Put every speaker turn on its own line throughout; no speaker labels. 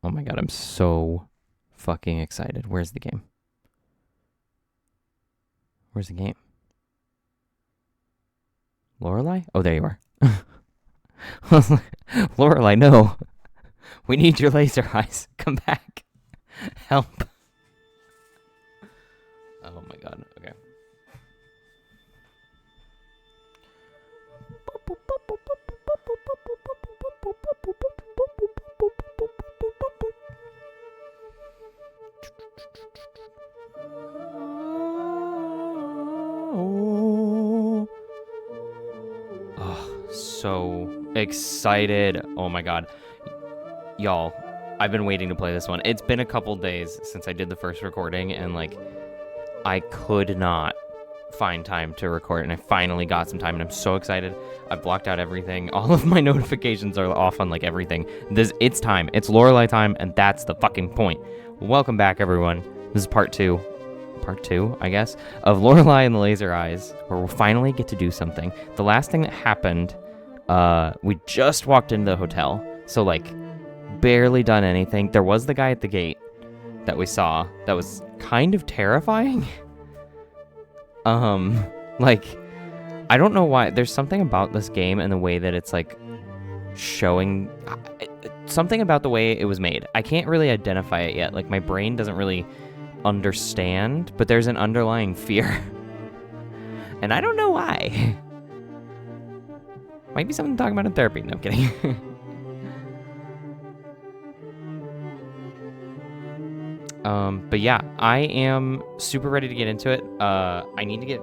Oh my god, I'm so fucking excited. Where's the game? Where's the game? Lorelei? Oh, there you are. Lorelei, no. We need your laser eyes. Come back. Help. Oh my god. Okay. Oh, so excited. Oh my god. Y'all, I've been waiting to play this one. It's been a couple days since I did the first recording, and like, I could not find time to record, and I finally got some time, and I'm so excited. I've blocked out everything. All of my notifications are off on like everything. It's time. It's Lorelei time, and that's the fucking point. Welcome back, everyone. This is part two, I guess, of Lorelei and the Laser Eyes, where we'll finally get to do something. The last thing that happened, we just walked into the hotel, so like, barely done anything. There was the guy at the gate that we saw that was kind of terrifying. Like, I don't know why. There's something about this game and the way that it's like showing something about the way it was made. I can't really identify it yet. Like, my brain doesn't really understand, but there's an underlying fear. And I don't know why. Might be something to talk about in therapy. No, I'm kidding. But yeah, I am super ready to get into it. I need to get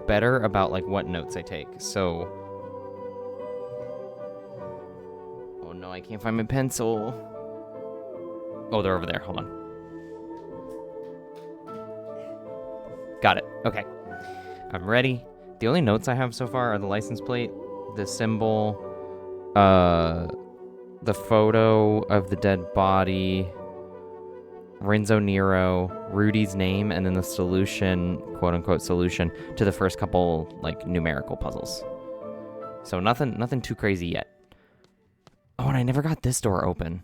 better about like what notes I take. So, oh no, I can't find my pencil. Oh, they're over there. Hold on. Got it. Okay. I'm ready. The only notes I have so far are the license plate, the symbol, the photo of the dead body, Renzo Nero, Rudy's name, and then the solution, quote-unquote solution, to the first couple, like, numerical puzzles. So nothing too crazy yet. Oh, and I never got this door open.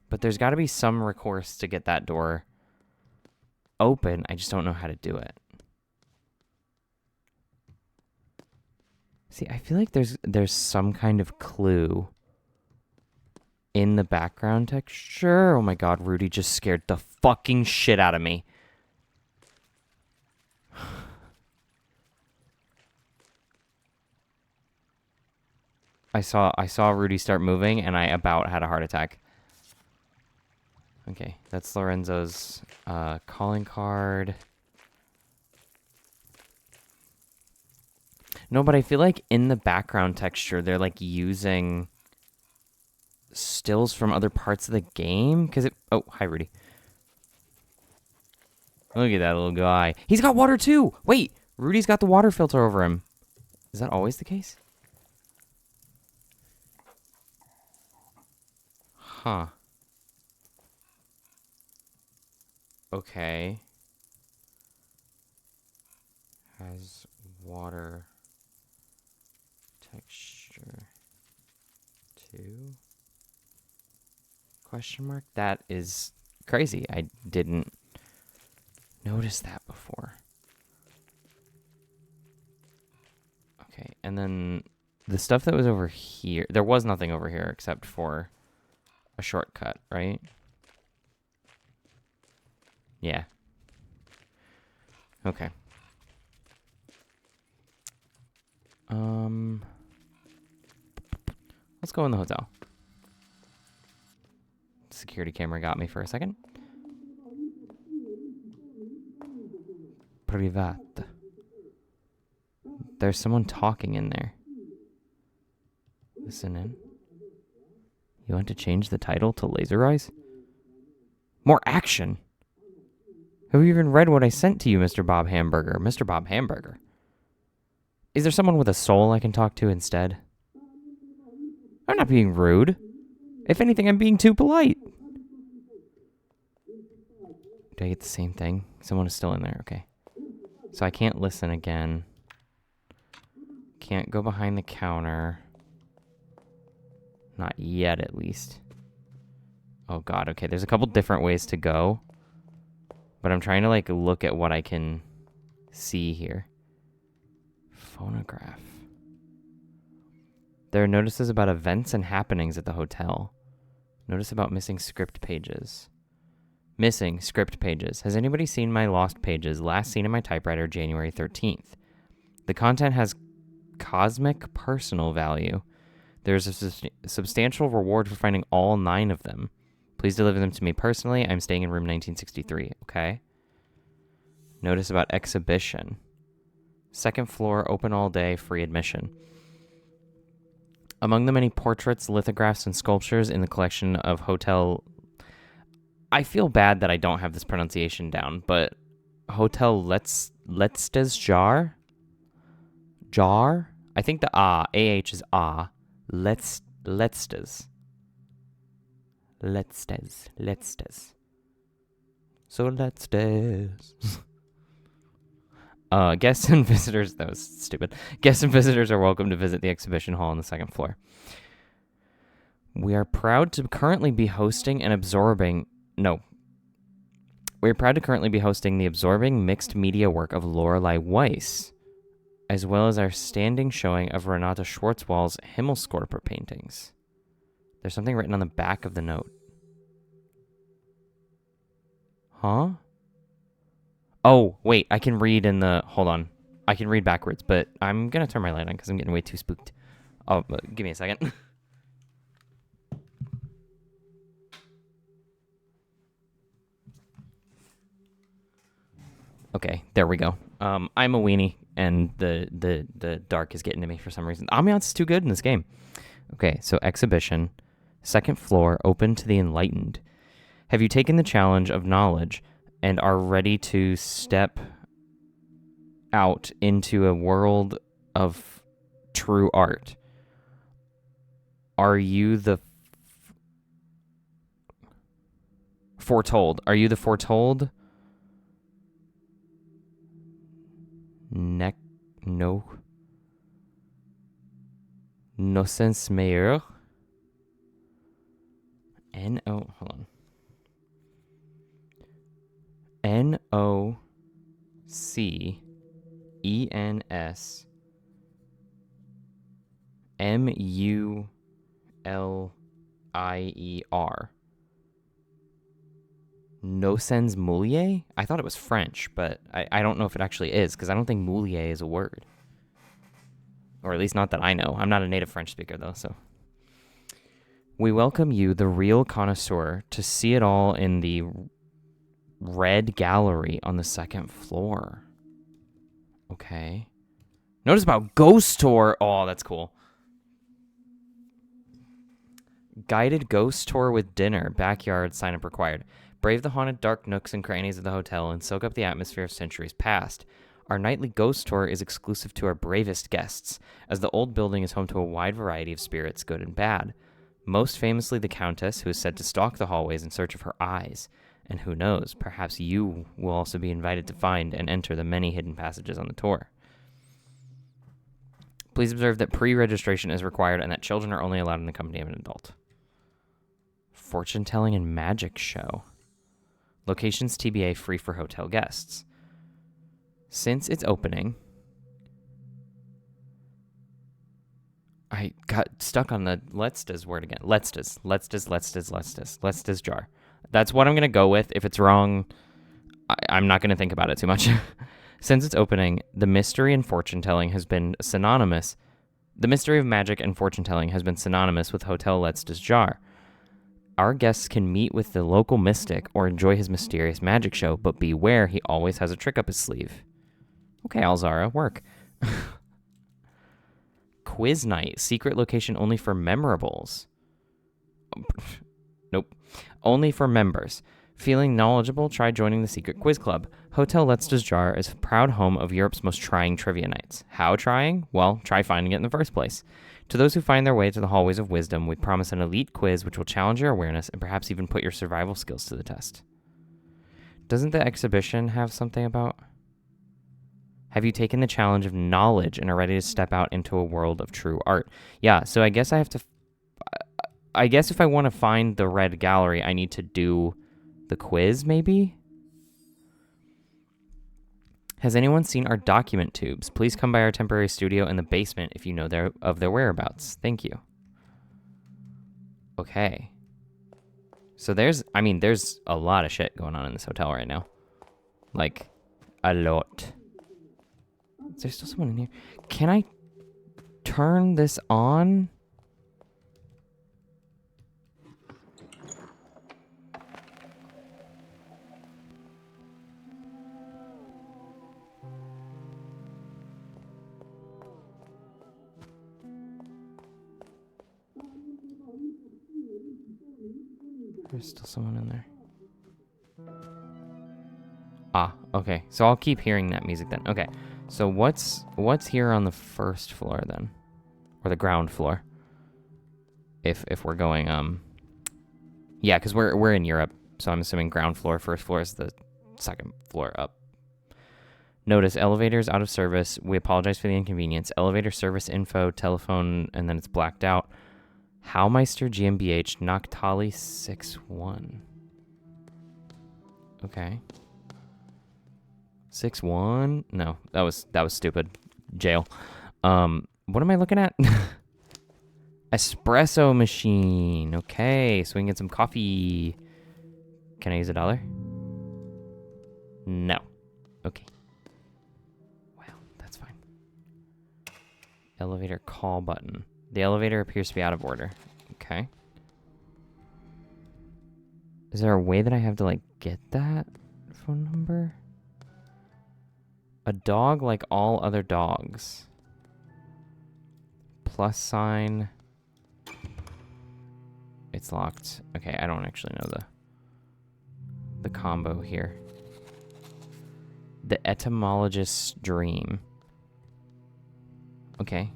But there's got to be some recourse to get that door open. I just don't know how to do it. See, I feel like there's some kind of clue in the background texture. Oh my god, Rudy just scared the fucking shit out of me. I saw Rudy start moving, and I about had a heart attack. Okay, that's Lorenzo's calling card. No, but I feel like in the background texture, they're like using stills from other parts of the game, because it... Oh, hi, Rudy. Look at that little guy. He's got water, too! Wait, Rudy's got the water filter over him. Is that always the case? Huh. Okay. Has water texture, too? Question mark? That is crazy. I didn't notice that before. Okay, and then the stuff that was over here, there was nothing over here except for a shortcut, right? Yeah. Okay. Let's go in the hotel. Security camera got me for a second. Privat. There's someone talking in there. Listen in. You want to change the title to Laser Eyes? More action. Have you even read what I sent to you, Mr. Bob Hamburger? Mr. Bob Hamburger. Is there someone with a soul I can talk to instead? I'm not being rude. If anything, I'm being too polite. Did I get the same thing? Someone is still in there. Okay. So I can't listen again. Can't go behind the counter. Not yet, at least. Oh god, okay. There's a couple different ways to go. But I'm trying to like look at what I can see here. Phonograph. There are notices about events and happenings at the hotel. Notice about missing script pages. Missing script pages. Has anybody seen my lost pages? Last seen in my typewriter January 13th. The content has cosmic personal value. There's a substantial reward for finding all 9 of them. Please deliver them to me personally. I'm staying in room 1963. Okay. Notice about exhibition. 2nd floor, open all day, free admission. Among the many portraits, lithographs, and sculptures in the collection of Hotel... I feel bad that I don't have this pronunciation down, but Hotel Letztes Jar? Jar? I think the AH is A. Letztes. So Letztes. Guests and visitors, that was stupid. Guests and visitors are welcome to visit the exhibition hall on the 2nd floor. We are proud to currently be hosting the absorbing mixed media work of Lorelei Weiss, as well as our standing showing of Renata Schwarzwald's Himmelskorper paintings. There's something written on the back of the note. Huh? Oh, wait, I can read in the... Hold on. I can read backwards, but I'm going to turn my light on because I'm getting way too spooked. Oh, give me a second. Okay, there we go. I'm a weenie, and the dark is getting to me for some reason. Ambiance is too good in this game. Okay, so exhibition. 2nd floor, open to the enlightened. Have you taken the challenge of knowledge and are ready to step out into a world of true art? Are you the foretold? Are you the foretold? No sense meilleur. Hold on. NOCENSMULIER. Nocens Moulier? I thought it was French, but I don't know if it actually is, because I don't think Moulier is a word. Or at least not that I know. I'm not a native French speaker, though, so. We welcome you, the real connoisseur, to see it all in the red gallery on the 2nd floor. Okay. Notice about ghost tour. Oh, that's cool. Guided ghost tour with dinner. Backyard sign up required. Brave the haunted dark nooks and crannies of the hotel and soak up the atmosphere of centuries past. Our nightly ghost tour is exclusive to our bravest guests, as the old building is home to a wide variety of spirits, good and bad. Most famously the Countess, who is said to stalk the hallways in search of her eyes. And who knows, perhaps you will also be invited to find and enter the many hidden passages on the tour. Please observe that pre-registration is required and that children are only allowed in the company of an adult. Fortune-telling and magic show. Locations TBA free for hotel guests. Since its opening, I got stuck on the Letztes word again. Letztes jar. That's what I'm going to go with. If it's wrong, I'm not going to think about it too much. Since its opening, the mystery and fortune-telling has been synonymous. The mystery of magic and fortune-telling has been synonymous with Hotel Letztes Jar. Our guests can meet with the local mystic or enjoy his mysterious magic show, but beware, he always has a trick up his sleeve. Okay, Alzara, work. Quiz night, secret location only for memorables. Nope. Only for members. Feeling knowledgeable? Try joining the secret quiz club. Hotel Letztes Jar is a proud home of Europe's most trying trivia nights. How trying? Well, try finding it in the first place. To those who find their way to the hallways of wisdom, we promise an elite quiz which will challenge your awareness and perhaps even put your survival skills to the test. Doesn't the exhibition have something about... Have you taken the challenge of knowledge and are ready to step out into a world of true art? Yeah, so I guess I have to... I guess if I want to find the red gallery, I need to do the quiz, maybe? Has anyone seen our document tubes? Please come by our temporary studio in the basement if you know of their whereabouts. Thank you. Okay. So there's a lot of shit going on in this hotel right now. Like, a lot. Is there still someone in here? Can I turn this on? There's still someone in there. Ah, okay. So I'll keep hearing that music then. Okay. So what's here on the first floor then? Or the ground floor? If we're going yeah, because we're in Europe, so I'm assuming ground floor, first floor is the second floor up. Notice elevators out of service. We apologize for the inconvenience. Elevator service info, telephone, and then it's blacked out. Haumeister GmbH Nachtali 61. Okay. 61? No, that was stupid. Jail. What am I looking at? Espresso machine. Okay, so we can get some coffee. Can I use $1? No. Okay. Well, that's fine. Elevator call button. The elevator appears to be out of order. Okay. Is there a way that I have to, like, get that phone number? A dog like all other dogs. Plus sign. It's locked. Okay, I don't actually know the combo here. The etymologist's dream. Okay.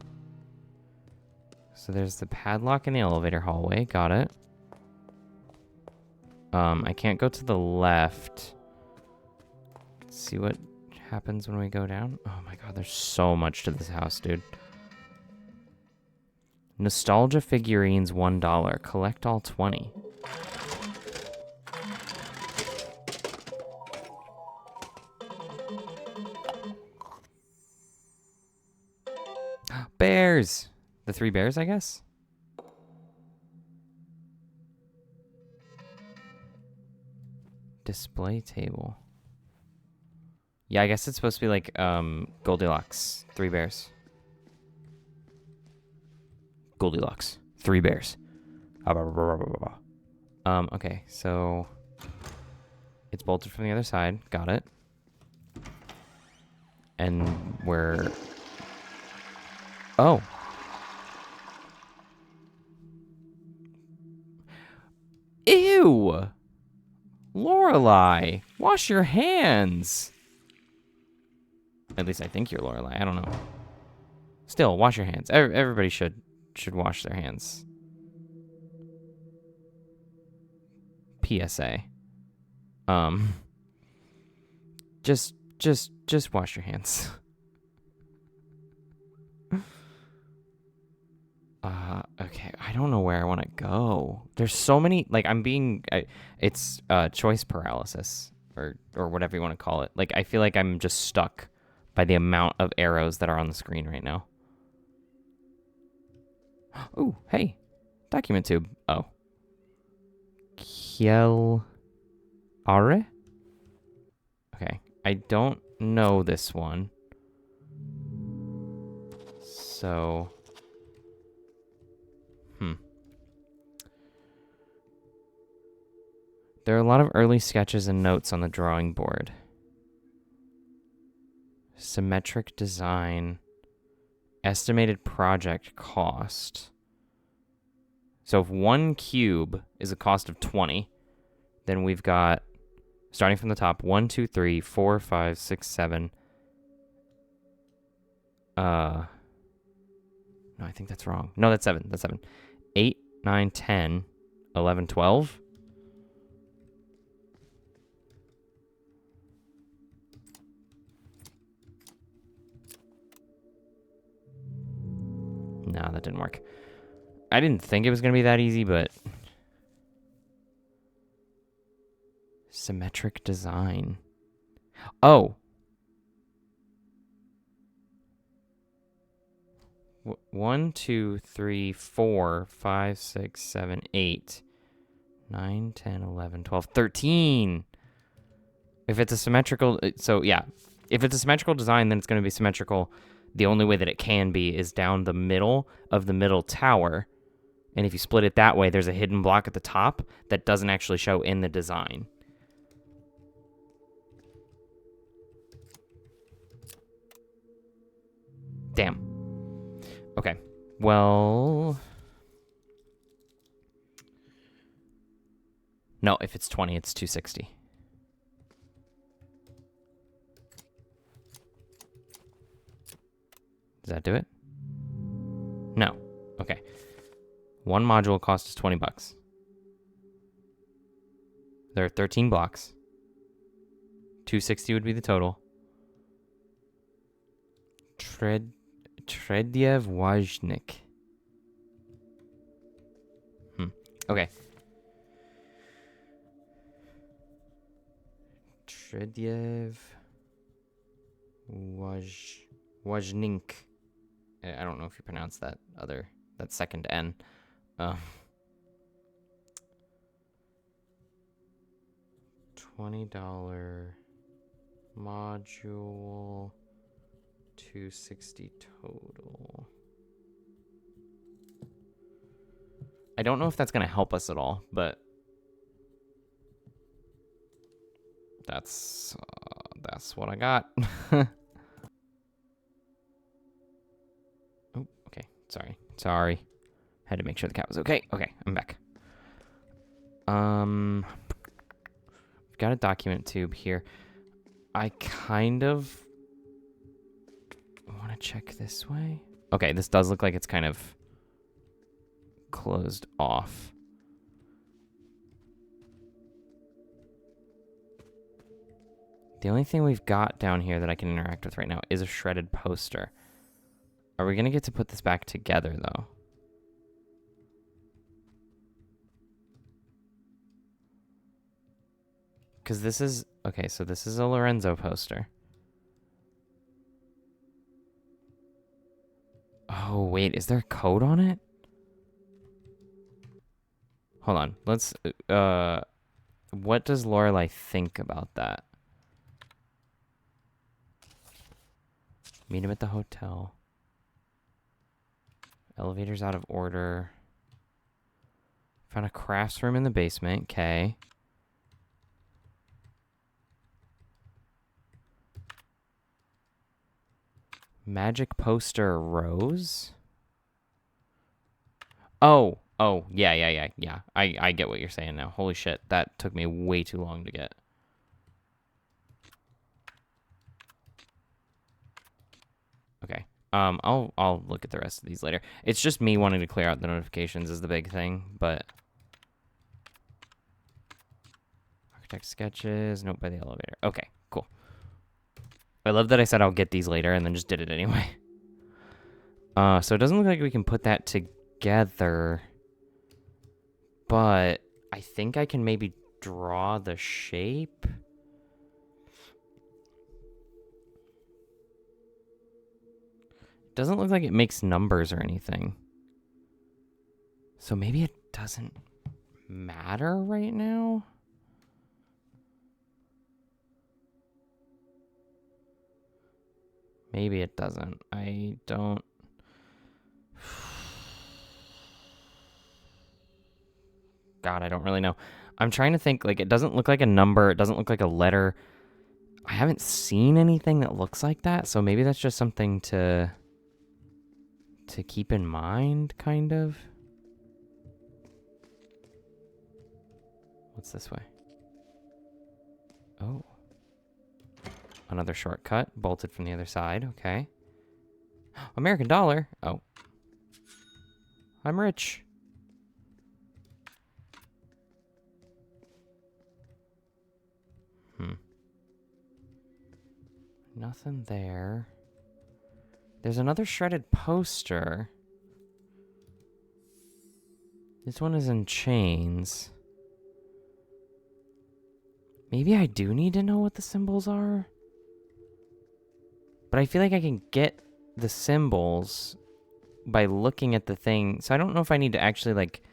So there's the padlock in the elevator hallway. Got it. I can't go to the left. Let's see what happens when we go down. Oh my god, there's so much to this house, dude. Nostalgia figurines, $1. Collect all 20. Bears! The 3 bears, I guess? Display table. Yeah, I guess it's supposed to be like Goldilocks. 3 bears. Goldilocks. 3 bears. Okay, so it's bolted from the other side. Got it. And we're... Oh. Ew! Lorelei, wash your hands. At least I think you're Lorelei. I don't know. Still, wash your hands. Everybody should wash their hands. PSA. Just wash your hands. Okay. I don't know where I want to go. There's so many, like, it's choice paralysis or whatever you want to call it. Like, I feel like I'm just stuck by the amount of arrows that are on the screen right now. Ooh, hey. Document tube. Oh. Kiel Are? Okay. I don't know this one. So... There are a lot of early sketches and notes on the drawing board. Symmetric design. Estimated project cost. So if 1 cube is a cost of 20, then we've got, starting from the top, 1, 2, 3, 4, 5, 6, 7. No, I think that's wrong. No, that's 7. That's 7. 8, 9, 10, 11, 12. No, that didn't work. I didn't think it was going to be that easy, but... Symmetric design. Oh! 1, 2, 3, 4, 5, 6, 7, 8, 9, 10, 11, 12, 13! If it's a symmetrical... So, yeah. If it's a symmetrical design, then it's going to be symmetrical. The only way that it can be is down the middle of the middle tower. And if you split it that way, there's a hidden block at the top that doesn't actually show in the design. Damn. Okay. Well... No, if it's 20, it's 260. Does that do it? No. Okay. One module cost is 20 bucks. There are 13 blocks. 260 would be the total. Trediev Wajnik. Okay. Trediev Wajnink. I don't know if you pronounce that second N. $20 module, 260 total. I don't know if that's going to help us at all, but that's what I got. Oh, okay. Sorry. Had to make sure the cat was okay. Okay, I'm back. We've got a document tube here. I kind of want to check this way. Okay, this does look like it's kind of closed off. The only thing we've got down here that I can interact with right now is a shredded poster. Are we going to get to put this back together, though? Because this is... Okay, so this is a Lorenzo poster. Oh, wait. Is there a code on it? Hold on. Let's... what does Lorelei think about that? Meet him at the hotel. Elevator's out of order. Found a crafts room in the basement. Okay. Magic poster rose? Oh, yeah. I get what you're saying now. Holy shit, that took me way too long to get. Okay. I'll look at the rest of these later. It's just me wanting to clear out the notifications is the big thing, but architect sketches, note by the elevator. Okay, cool. I love that I said I'll get these later and then just did it anyway. So it doesn't look like we can put that together, but I think I can maybe draw the shape. Doesn't look like it makes numbers or anything. So maybe it doesn't matter right now? Maybe it doesn't. I don't... God, I don't really know. I'm trying to think, like, it doesn't look like a number. It doesn't look like a letter. I haven't seen anything that looks like that, so maybe that's just something to keep in mind, kind of. What's this way? Oh. Another shortcut, bolted from the other side. Okay. American dollar. Oh. I'm rich. Nothing there. There's another shredded poster. This one is in chains. Maybe I do need to know what the symbols are. But I feel like I can get the symbols by looking at the thing. So I don't know if I need to actually, like,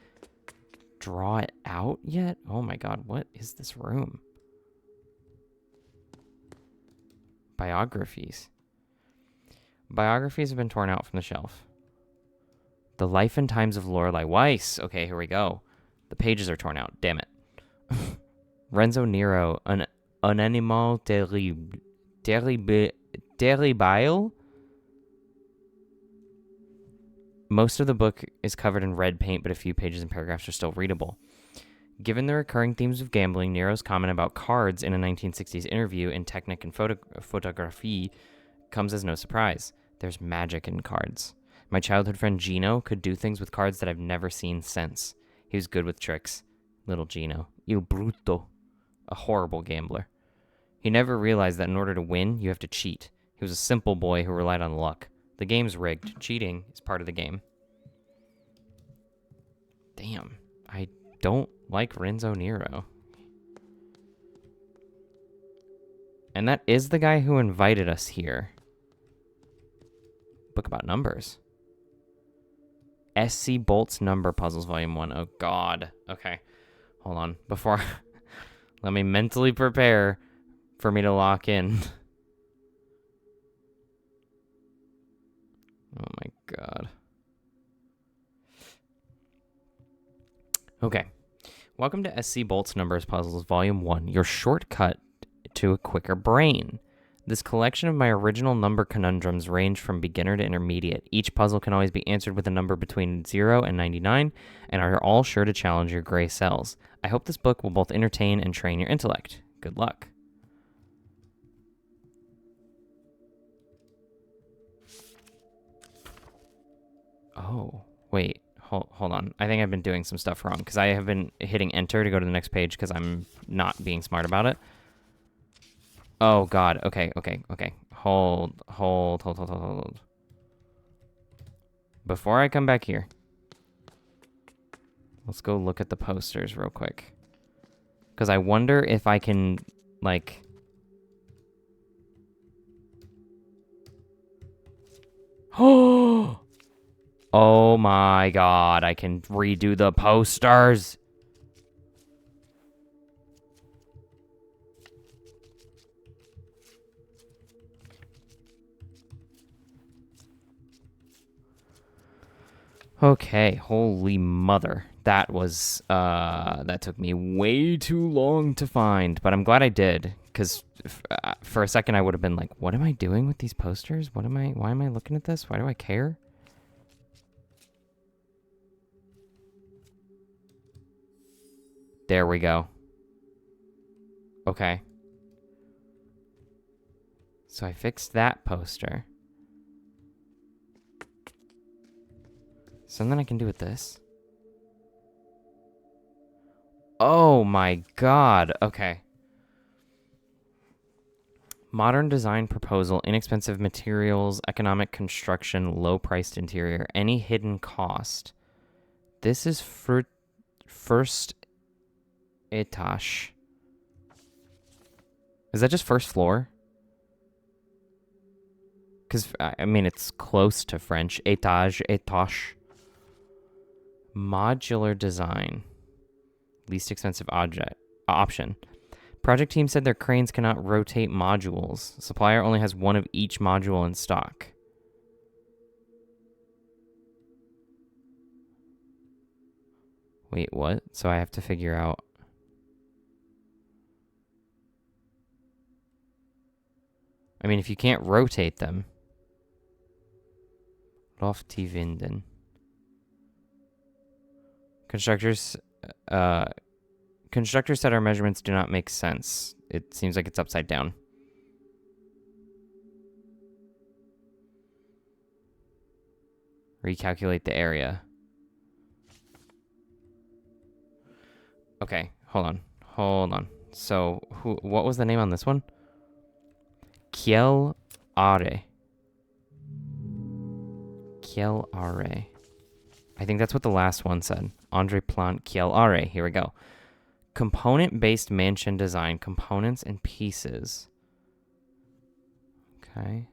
draw it out yet. Oh my god, what is this room? Biographies. Biographies have been torn out from the shelf. The Life and Times of Lorelei Weiss. Okay, here we go. The pages are torn out. Damn it. Renzo Nero, un animal terrible. Terrible? Most of the book is covered in red paint, but a few pages and paragraphs are still readable. Given the recurring themes of gambling, Nero's comment about cards in a 1960s interview in Technic and Photography comes as no surprise. There's magic in cards. My childhood friend Gino could do things with cards that I've never seen since. He was good with tricks. Little Gino. Il Bruto. A horrible gambler. He never realized that in order to win, you have to cheat. He was a simple boy who relied on luck. The game's rigged. Cheating is part of the game. Damn. I don't like Renzo Nero. And that is the guy who invited us here. Book about numbers. S.C. Bolt's Number Puzzles, Volume 1. Oh, God. Okay. Hold on. Before... Let me mentally prepare for me to lock in. Oh, my God. Okay. Welcome to S.C. Bolt's Numbers Puzzles, Volume 1. Your shortcut to a quicker brain. This collection of my original number conundrums range from beginner to intermediate. Each puzzle can always be answered with a number between 0 and 99, and are all sure to challenge your gray cells. I hope this book will both entertain and train your intellect. Good luck. Oh, wait. Hold on. I think I've been doing some stuff wrong, because I have been hitting enter to go to the next page because I'm not being smart about it. Oh, God. Okay. Hold. Before I come back here, let's go look at the posters real quick. Because I wonder if I can, like... Oh my God. I can redo the posters. Okay, holy mother. That was, that took me way too long to find, but I'm glad I did, because for a second I would have been like, what am I doing with these posters? Why am I looking at this? Why do I care? There we go. Okay. So I fixed that poster. Something I can do with this. Oh my God. Okay. Modern design proposal, inexpensive materials, economic construction, low-priced interior, any hidden cost. This is for first etage. Is that just first floor? Because, I mean, it's close to French. Étage, étage. Modular design. Least expensive option. Project team said their cranes cannot rotate modules. Supplier only has one of each module in stock. Wait, what? So I have to figure out... I mean, if you can't rotate them... Loftivinden. Constructors said our measurements do not make sense. It seems like it's upside down. Recalculate the area. Okay, hold on. So, what was the name on this one? Kiel Are. I think that's what the last one said. Andre Plant Kiel Are. Here we go. Component-based mansion design. Components and pieces. Okay.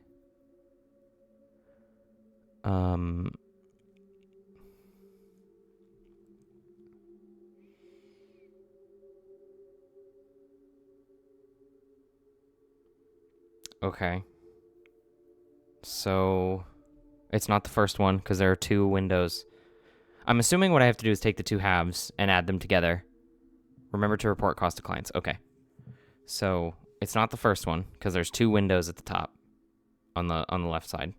Okay. So it's not the first one because there are two windows. I'm assuming what I have to do is take the two halves and add them together. Remember to report cost to clients. Okay. So it's not the first one because there's two windows at the top on the left side.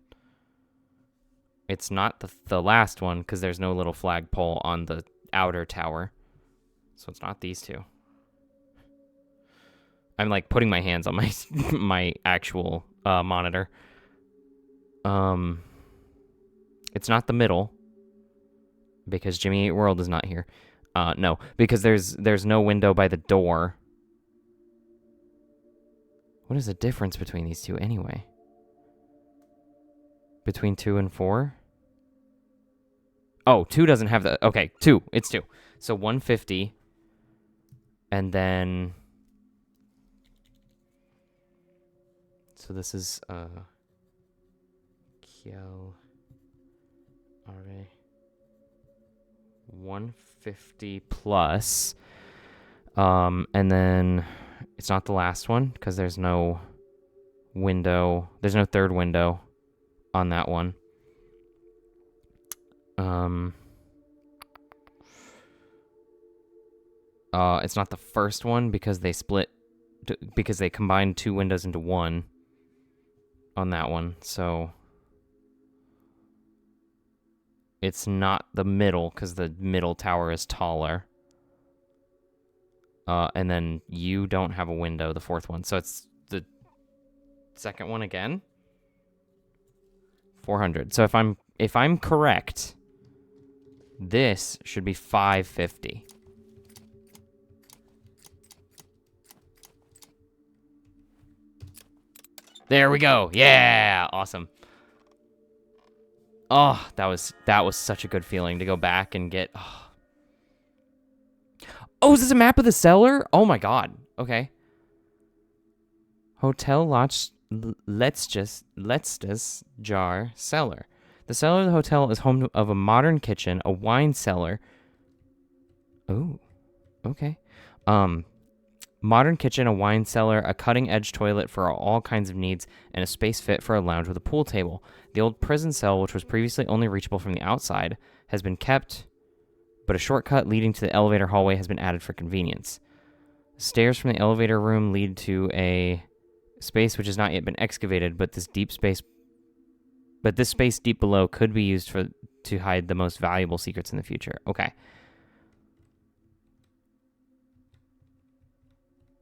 It's not the last one because there's no little flagpole on the outer tower. So it's not these two. I'm like putting my hands on my my actual monitor. It's not the middle because Jimmy 8 World is not here. No, because there's no window by the door. What is the difference between these two anyway? Between 2 and 4? Oh, 2 doesn't have the... Okay, 2. It's 2. So 150. And then... So this is... Kiel... Are... 150 plus. And then... It's not the last one, because there's no window. There's no third window on that one. It's not the first one because they because they combined two windows into one on that one. So it's not the middle because the middle tower is taller. And then you don't have a window, the fourth one. So it's the second one again. 400. So if I'm correct, this should be 550. There we go. Yeah, awesome. Oh, that was such a good feeling to go back and get. Oh, is this a map of the cellar? Oh my god. Okay. Hotel Letztes Jar Cellar. The cellar of the hotel is home of a modern kitchen, a wine cellar. Oh, okay. Modern kitchen, a wine cellar, a cutting-edge toilet for all kinds of needs, and a space fit for a lounge with a pool table. The old prison cell, which was previously only reachable from the outside, has been kept, but a shortcut leading to the elevator hallway has been added for convenience. Stairs from the elevator room lead to a space which has not yet been excavated, but this space deep below could be used to hide the most valuable secrets in the future. Okay.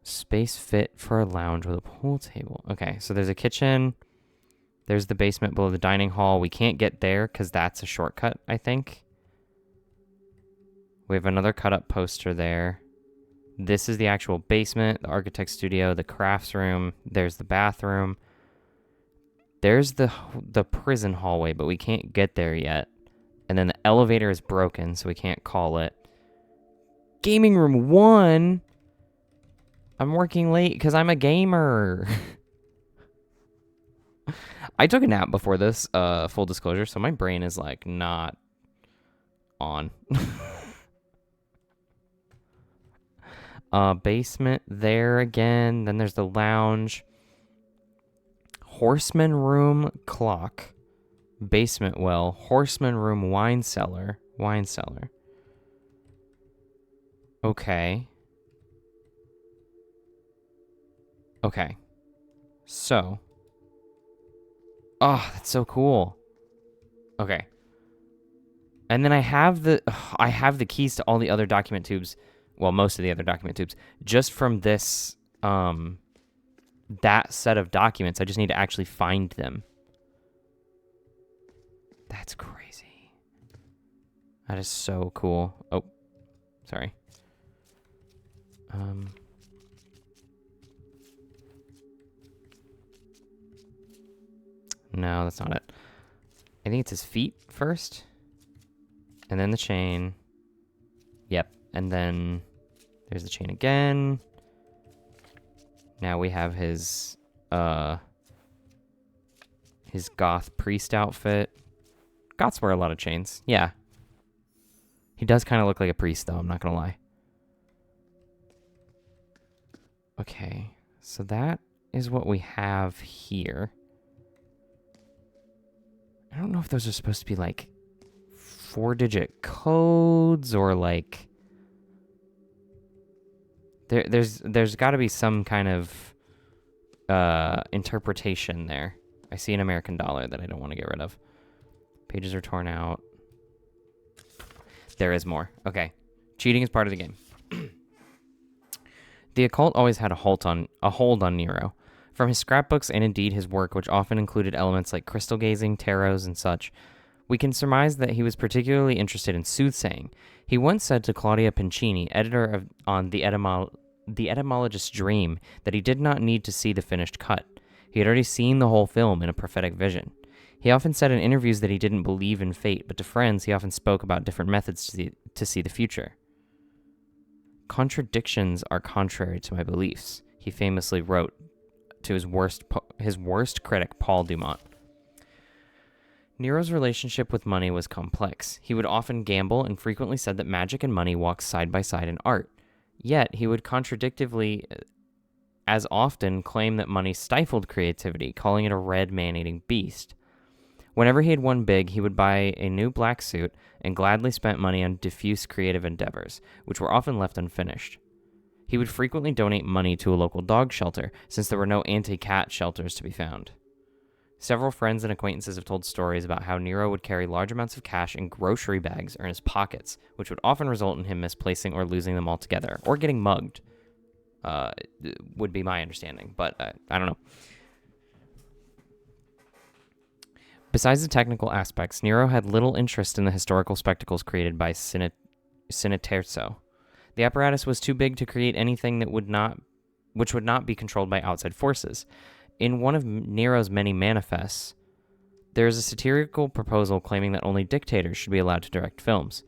Space fit for a lounge with a pool table. Okay, so there's a kitchen. There's the basement below the dining hall. We can't get there because that's a shortcut, I think. We have another cut-up poster there. This is the actual basement, the architect's studio, the crafts room. There's the bathroom. There's the prison hallway, but we can't get there yet. And then the elevator is broken, so we can't call it. Gaming room 1... I'm working late because I'm a gamer. I took a nap before this, full disclosure, so my brain is, like, not on. Basement there again. Then there's the lounge. Horseman room clock. Basement well. Horseman room wine cellar. Wine cellar. Okay. Okay, so, oh, that's so cool. Okay, and then I have the keys to all the other document tubes, well, most of the other document tubes, just from this, that set of documents. I just need to actually find them. That's crazy. That is so cool. Oh, sorry. No, that's not it. I think it's his feet first. And then the chain. Yep. And then there's the chain again. Now we have his goth priest outfit. Goths wear a lot of chains. Yeah. He does kind of look like a priest, though. I'm not going to lie. Okay. So that is what we have here. I don't know if those are supposed to be, like, 4-digit codes or, like... There's got to be some kind of interpretation there. I see an American dollar that I don't want to get rid of. Pages are torn out. There is more. Okay. Cheating is part of the game. The occult always had a hold on Nero. From his scrapbooks and indeed his work, which often included elements like crystal gazing, tarots, and such, we can surmise that he was particularly interested in soothsaying. He once said to Claudia Pincini, editor on The Etymologist's Dream, that he did not need to see the finished cut. He had already seen the whole film in a prophetic vision. He often said in interviews that he didn't believe in fate, but to friends he often spoke about different methods to see the future. Contradictions are contrary to my beliefs, he famously wrote to his worst critic, Paul Dumont. Nero's relationship with money was complex. He would often gamble and frequently said that magic and money walk side by side in art. Yet, he would contradictively as often claim that money stifled creativity, calling it a red man-eating beast. Whenever he had won big, he would buy a new black suit and gladly spent money on diffuse creative endeavors, which were often left unfinished. He would frequently donate money to a local dog shelter, since there were no anti-cat shelters to be found. Several friends and acquaintances have told stories about how Nero would carry large amounts of cash in grocery bags or in his pockets, which would often result in him misplacing or losing them altogether, or getting mugged, would be my understanding, but I don't know. Besides the technical aspects, Nero had little interest in the historical spectacles created by Cineterzo. The apparatus was too big to create anything which would not be controlled by outside forces. In one of Nero's many manifests, there is a satirical proposal claiming that only dictators should be allowed to direct films.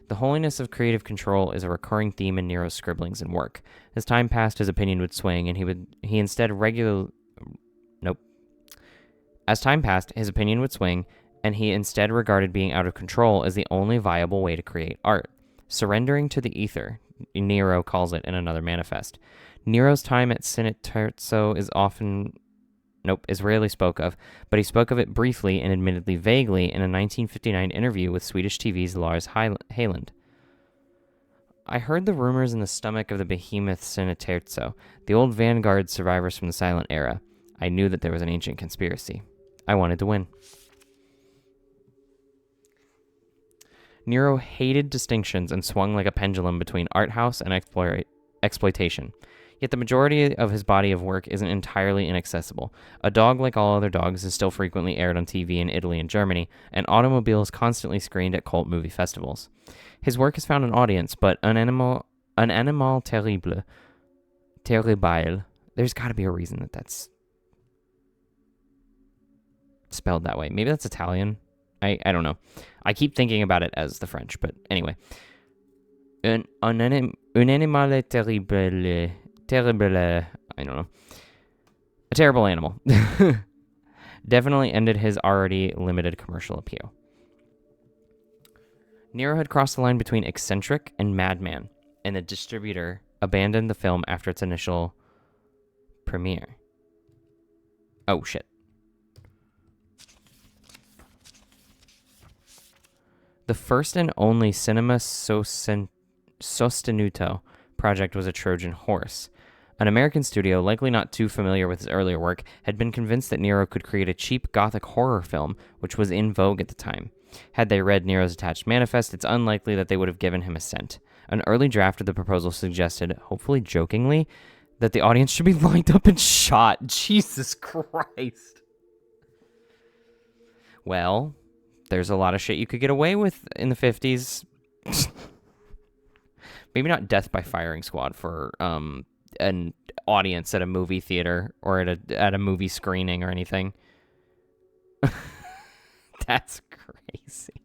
The holiness of creative control is a recurring theme in Nero's scribblings and work. As time passed, his opinion would swing, and he instead regarded being out of control as the only viable way to create art. Surrendering to the ether, Nero calls it in another manifest. Nero's time at Cineterzo is rarely spoke of, but he spoke of it briefly and admittedly vaguely in a 1959 interview with Swedish TV's Lars Haaland. I heard the rumors in the stomach of the behemoth Cineterzo, the old vanguard survivors from the silent era. I knew that there was an ancient conspiracy. I wanted to win. Nero hated distinctions and swung like a pendulum between art house and exploitation. Yet the majority of his body of work isn't entirely inaccessible. A Dog Like All Other Dogs is still frequently aired on TV in Italy and Germany, and Automobile is constantly screened at cult movie festivals. His work has found an audience, but Un Animal Terrible, there's got to be a reason that that's spelled that way. Maybe that's Italian. I don't know. I keep thinking about it as the French, but anyway. Un animale terrible, I don't know. A terrible animal. Definitely ended his already limited commercial appeal. Nero had crossed the line between eccentric and madman, and the distributor abandoned the film after its initial premiere. Oh, shit. The first and only Cinema Sostenuto project was a Trojan horse. An American studio, likely not too familiar with his earlier work, had been convinced that Nero could create a cheap Gothic horror film, which was in vogue at the time. Had they read Nero's attached manifest, it's unlikely that they would have given him assent. An early draft of the proposal suggested, hopefully jokingly, that the audience should be lined up and shot. Jesus Christ. Well, there's a lot of shit you could get away with in the 50s. Maybe not death by firing squad for an audience at a movie theater or at a movie screening or anything. That's crazy.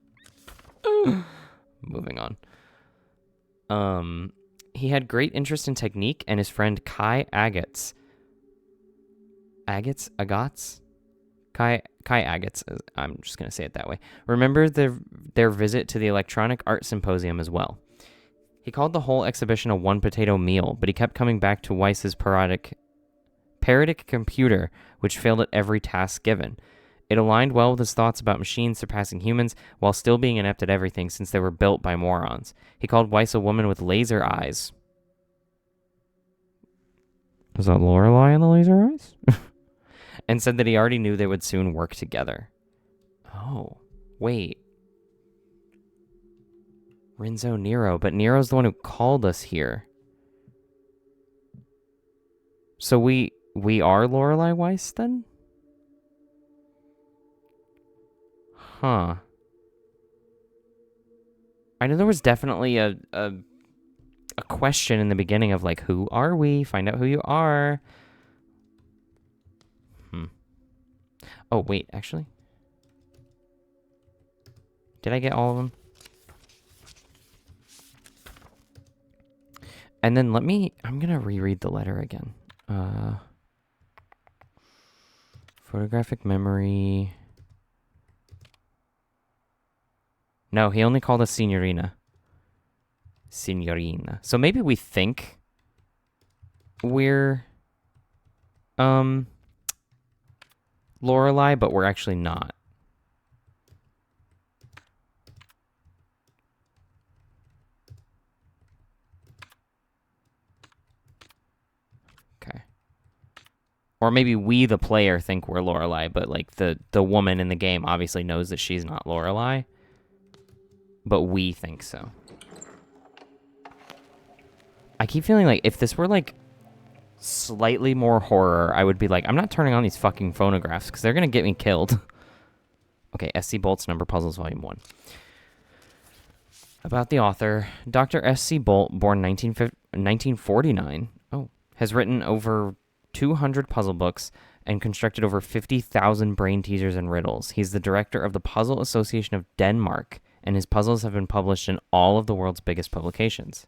moving on. He had great interest in technique, and his friend Kai Agats. Agats? Kai Agats. I'm just going to say it that way. Remember their visit to the Electronic Art Symposium as well. He called the whole exhibition a one-potato meal, but he kept coming back to Weiss's parodic computer, which failed at every task given. It aligned well with his thoughts about machines surpassing humans while still being inept at everything since they were built by morons. He called Weiss a woman with laser eyes. Was that Lorelei and the laser eyes? And said that he already knew they would soon work together. Oh, wait. Renzo Nero, but Nero's the one who called us here. So we are Lorelei Weiss then? Huh. I know there was definitely a question in the beginning of like, who are we? Find out who you are. Oh, wait, actually. Did I get all of them? And then I'm going to reread the letter again. Photographic memory. No, he only called us Signorina. Signorina. So maybe we think we're Lorelei, but we're actually not. Okay. Or maybe we, the player, think we're Lorelei, but like the woman in the game obviously knows that she's not Lorelei. But we think so. I keep feeling like if this were like slightly more horror, I would be like, I'm not turning on these fucking phonographs because they're going to get me killed. Okay, S.C. Bolt's Number Puzzles, Volume 1. About the author, Dr. S.C. Bolt, born 1949, has written over 200 puzzle books and constructed over 50,000 brain teasers and riddles. He's the director of the Puzzle Association of Denmark, and his puzzles have been published in all of the world's biggest publications.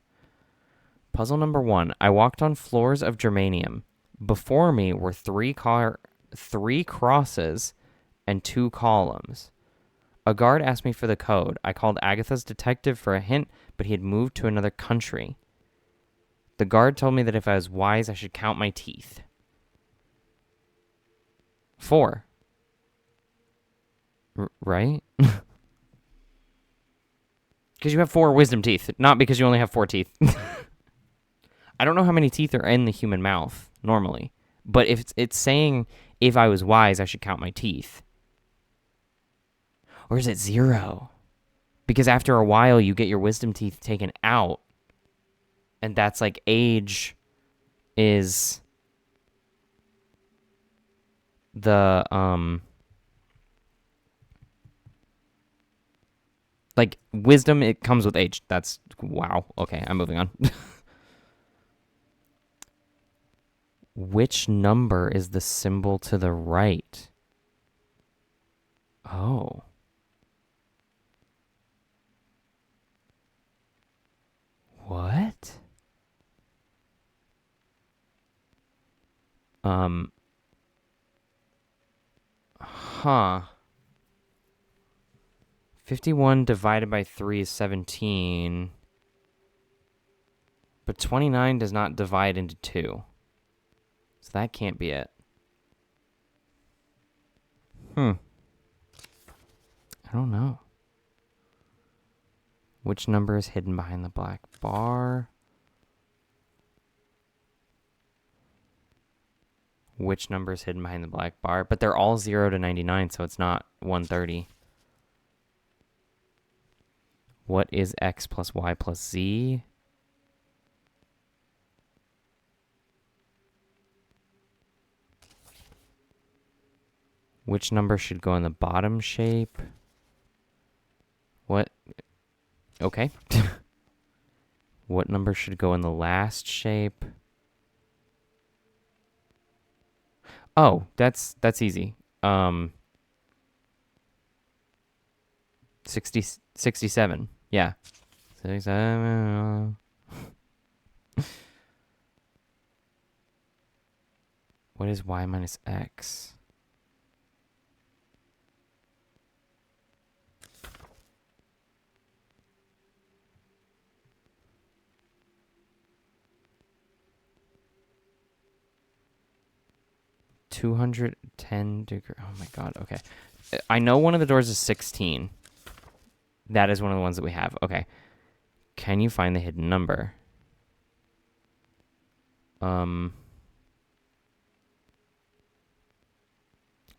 Puzzle number 1. I walked on floors of germanium. Before me were three crosses and 2 columns. A guard asked me for the code. I called Agatha's detective for a hint, but he had moved to another country. The guard told me that if I was wise, I should count my teeth. 4. Right? Because you have 4 wisdom teeth, not because you only have 4 teeth. I don't know how many teeth are in the human mouth normally, but if it's saying if I was wise, I should count my teeth. Or is it 0? Because after a while, you get your wisdom teeth taken out, and that's like age is the like wisdom, it comes with age. That's wow. Okay, I'm moving on. Which number is the symbol to the right? Oh. What? Huh. 51 divided by 3 is 17. But 29 does not divide into 2. So that can't be it. I don't know. Which number is hidden behind the black bar? Which number is hidden behind the black bar? But they're all 0 to 99, so it's not 130. What is x plus y plus z? Which number should go in the bottom shape? What? Okay. What number should go in the last shape? Oh, that's easy. 67. Yeah. 6, 7. What is y minus x? $210. Oh my god. Okay. I know one of the doors is 16. That is one of the ones that we have. Okay. Can you find the hidden number? I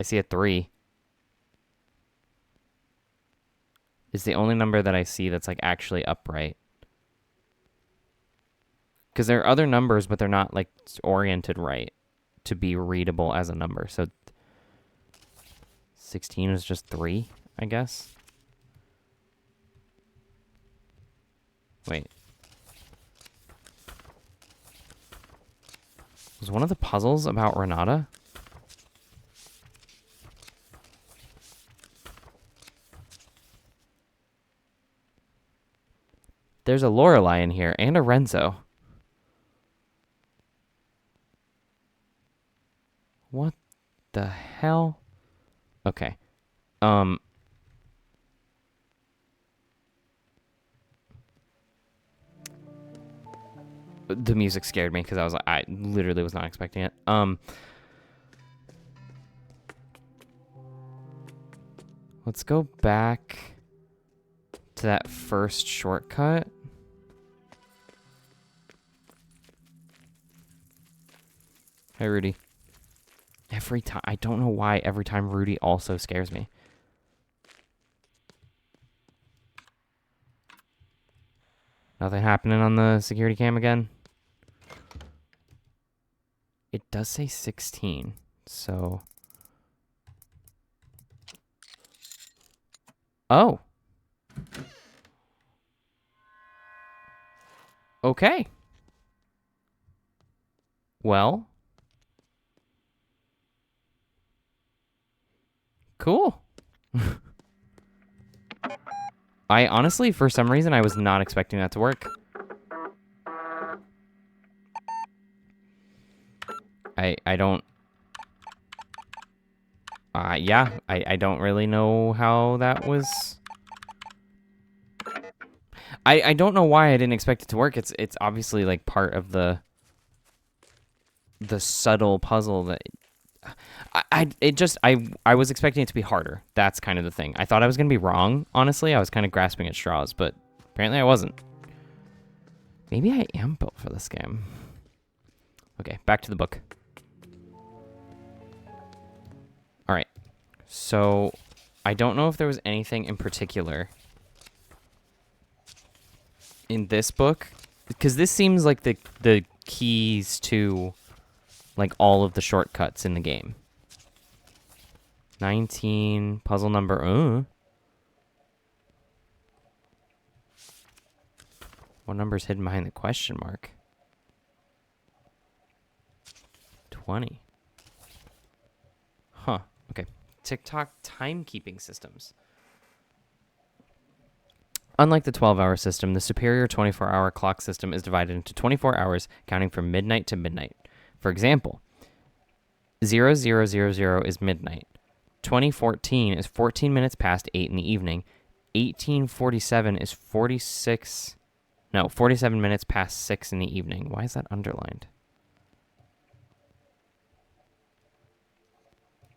see a 3. It's the only number that I see that's like actually upright. Because there are other numbers, but they're not like oriented right to be readable as a number. So 16 is just 3, I guess. Wait. Was one of the puzzles about Renata? There's a Lorelei in here and a Renzo. What the hell? Okay. The music scared me because I literally was not expecting it. Let's go back to that first shortcut. Hey, Rudy. Every time, I don't know why every time Rudy also scares me. Nothing happening on the security cam again? It does say 16, so... Oh. Okay. Well. Cool. I honestly, for some reason, I was not expecting that to work. I don't... yeah, I don't really know how that was... I don't know why I didn't expect it to work. It's obviously, like, part of the subtle puzzle that... I was expecting it to be harder. That's kind of the thing. I thought I was going to be wrong, honestly. I was kind of grasping at straws, but apparently I wasn't. Maybe I am built for this game. Okay, back to the book. All right. So, I don't know if there was anything in particular in this book, because this seems like the keys to like all of the shortcuts in the game. 19, puzzle number, What number is hidden behind the question mark? 20. Huh, okay. TikTok timekeeping systems. Unlike the 12-hour system, the superior 24-hour clock system is divided into 24 hours, counting from midnight to midnight. For example, 0000 is midnight. 2014 is 14 minutes past 8 in the evening. 1847 is 47 minutes past 6 in the evening. Why is that underlined?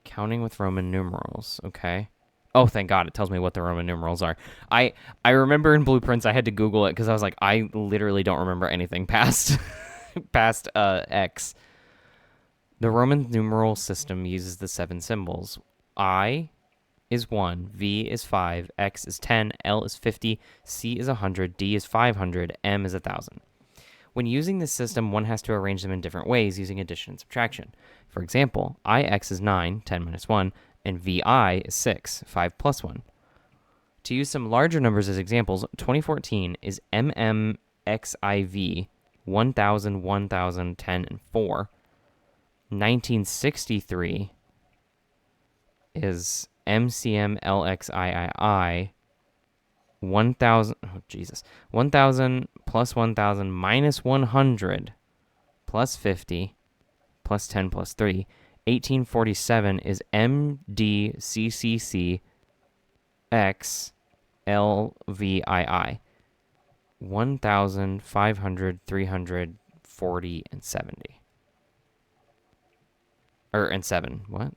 Counting with Roman numerals. Okay. Oh, thank God. It tells me what the Roman numerals are. I remember in Blueprints I had to Google it because I was like, I literally don't remember anything past past X. The Roman numeral system uses the 7 symbols. I is 1, V is 5, X is 10, L is 50, C is 100, D is 500, M is 1,000. When using this system, one has to arrange them in different ways using addition and subtraction. For example, IX is 9, 10 minus 1, and VI is 6, 5 plus 1. To use some larger numbers as examples, 2014 is MMXIV, 1,000, 1,000, 10, and 4. 1963 is MCMLXIII, 1,000. Oh, Jesus. 1,000 plus 1,000 minus 100 plus 50 plus 10 plus 3. 1847 is MDCCC X LVII. 1,500, 340, and 70. And 7. What?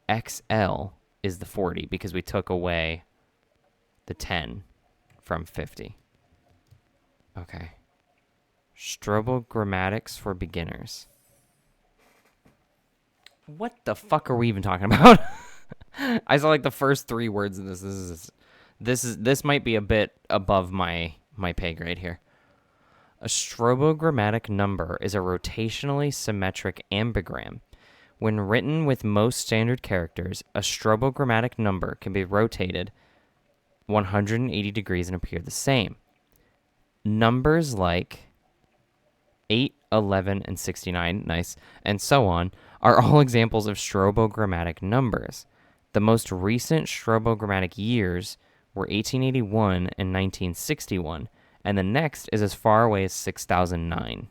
XL is the 40 because we took away the 10 from 50. Okay. Strobogrammatics for beginners. What the fuck are we even talking about? I saw like the first 3 words in this. This might be a bit above my pay grade here. A strobogrammatic number is a rotationally symmetric ambigram. When written with most standard characters, a strobogrammatic number can be rotated 180 degrees and appear the same. Numbers like 8, 11, and 69, nice, and so on, are all examples of strobogrammatic numbers. The most recent strobogrammatic years were 1881 and 1961, and the next is as far away as 6009.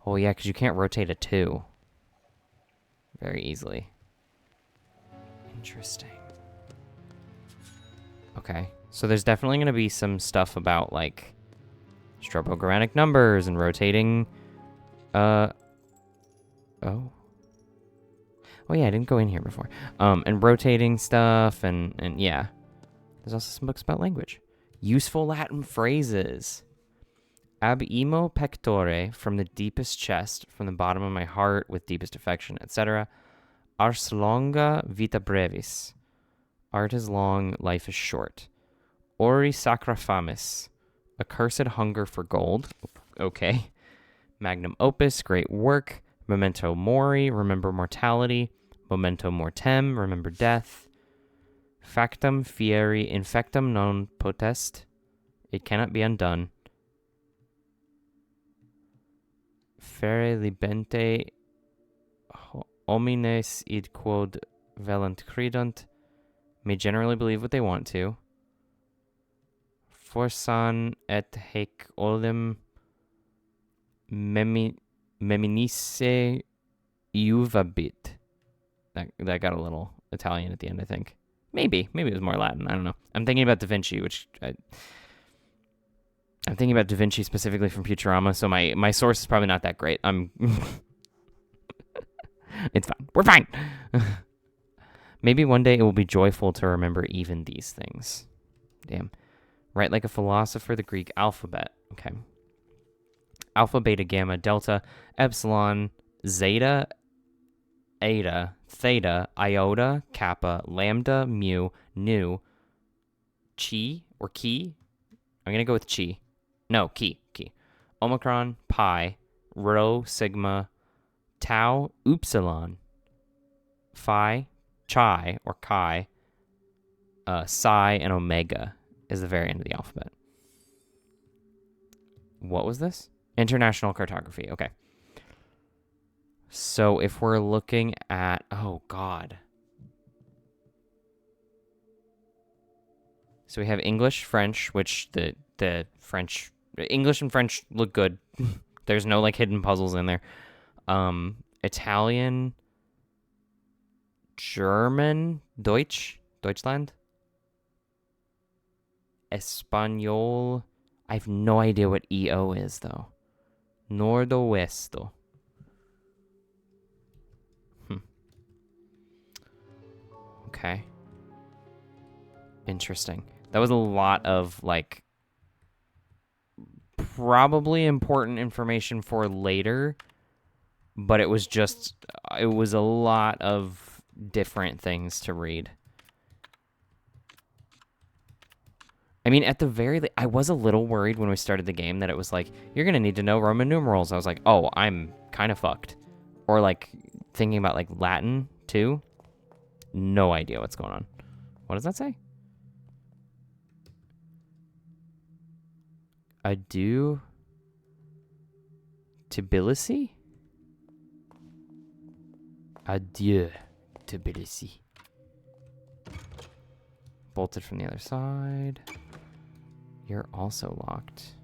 Oh yeah, because you can't rotate a 2 very easily. Interesting. Okay, so there's definitely going to be some stuff about, like, strobogrammatic numbers and rotating, Oh yeah, I didn't go in here before. And rotating stuff, and yeah. There's also some books about language. Useful Latin phrases. Ab imo pectore, from the deepest chest, from the bottom of my heart, with deepest affection, etc. Ars longa vita brevis. Art is long, life is short. Ori sacra famis. Accursed hunger for gold. Okay. Magnum opus, great work. Memento mori, remember mortality. Memento mortem, remember death. Factum fieri infectum non potest. It cannot be undone. Fere libente homines id quod velant credunt. May generally believe what they want to. Forsan et haec olim meminisse iuvabit. That got a little Italian at the end, I think. Maybe it was more Latin. I don't know. I'm thinking about Da Vinci, I'm thinking about Da Vinci specifically from Futurama, so my source is probably not that great. It's fine. We're fine. Maybe one day it will be joyful to remember even these things. Damn. Write like a philosopher, the Greek alphabet. Okay. Alpha, beta, gamma, delta, epsilon, zeta, eta, theta, iota, kappa, lambda, mu, nu, chi, or chi. I'm going to go with chi. No, chi. Omicron, pi, rho, sigma, tau, upsilon, phi, chi, or chi, psi, and omega is the very end of the alphabet. What was this? International cartography. Okay. So if we're looking at, oh God. So we have English, French, which the French, English and French look good. There's no like hidden puzzles in there. Italian, German, Deutschland, Espanol. I have no idea what EO is though. Nordowesto. Okay. Interesting. That was a lot of, like, probably important information for later, but it was a lot of different things to read. I mean, at the very I was a little worried when we started the game that it was like, you're going to need to know Roman numerals. I was like, oh, I'm kind of fucked. Or, like, thinking about, like, Latin, too. No idea what's going on. What does that say? Adieu. Tbilisi? Adieu, Tbilisi. bolted from the other side. You're also locked.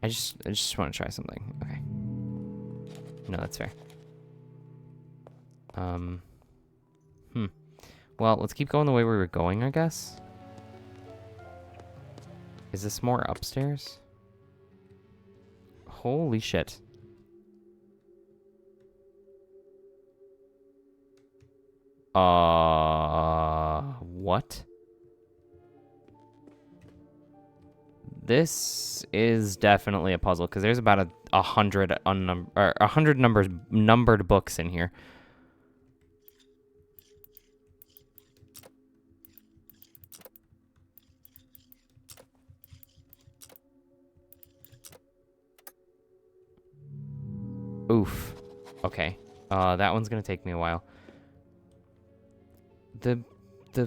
I just want to try something. Okay. No, that's fair. Well, let's keep going the way we were going, I guess. Is this more upstairs? Holy shit. What? This is definitely a puzzle because there's about a hundred numbered books in here. Oof. Okay. That one's gonna take me a while. The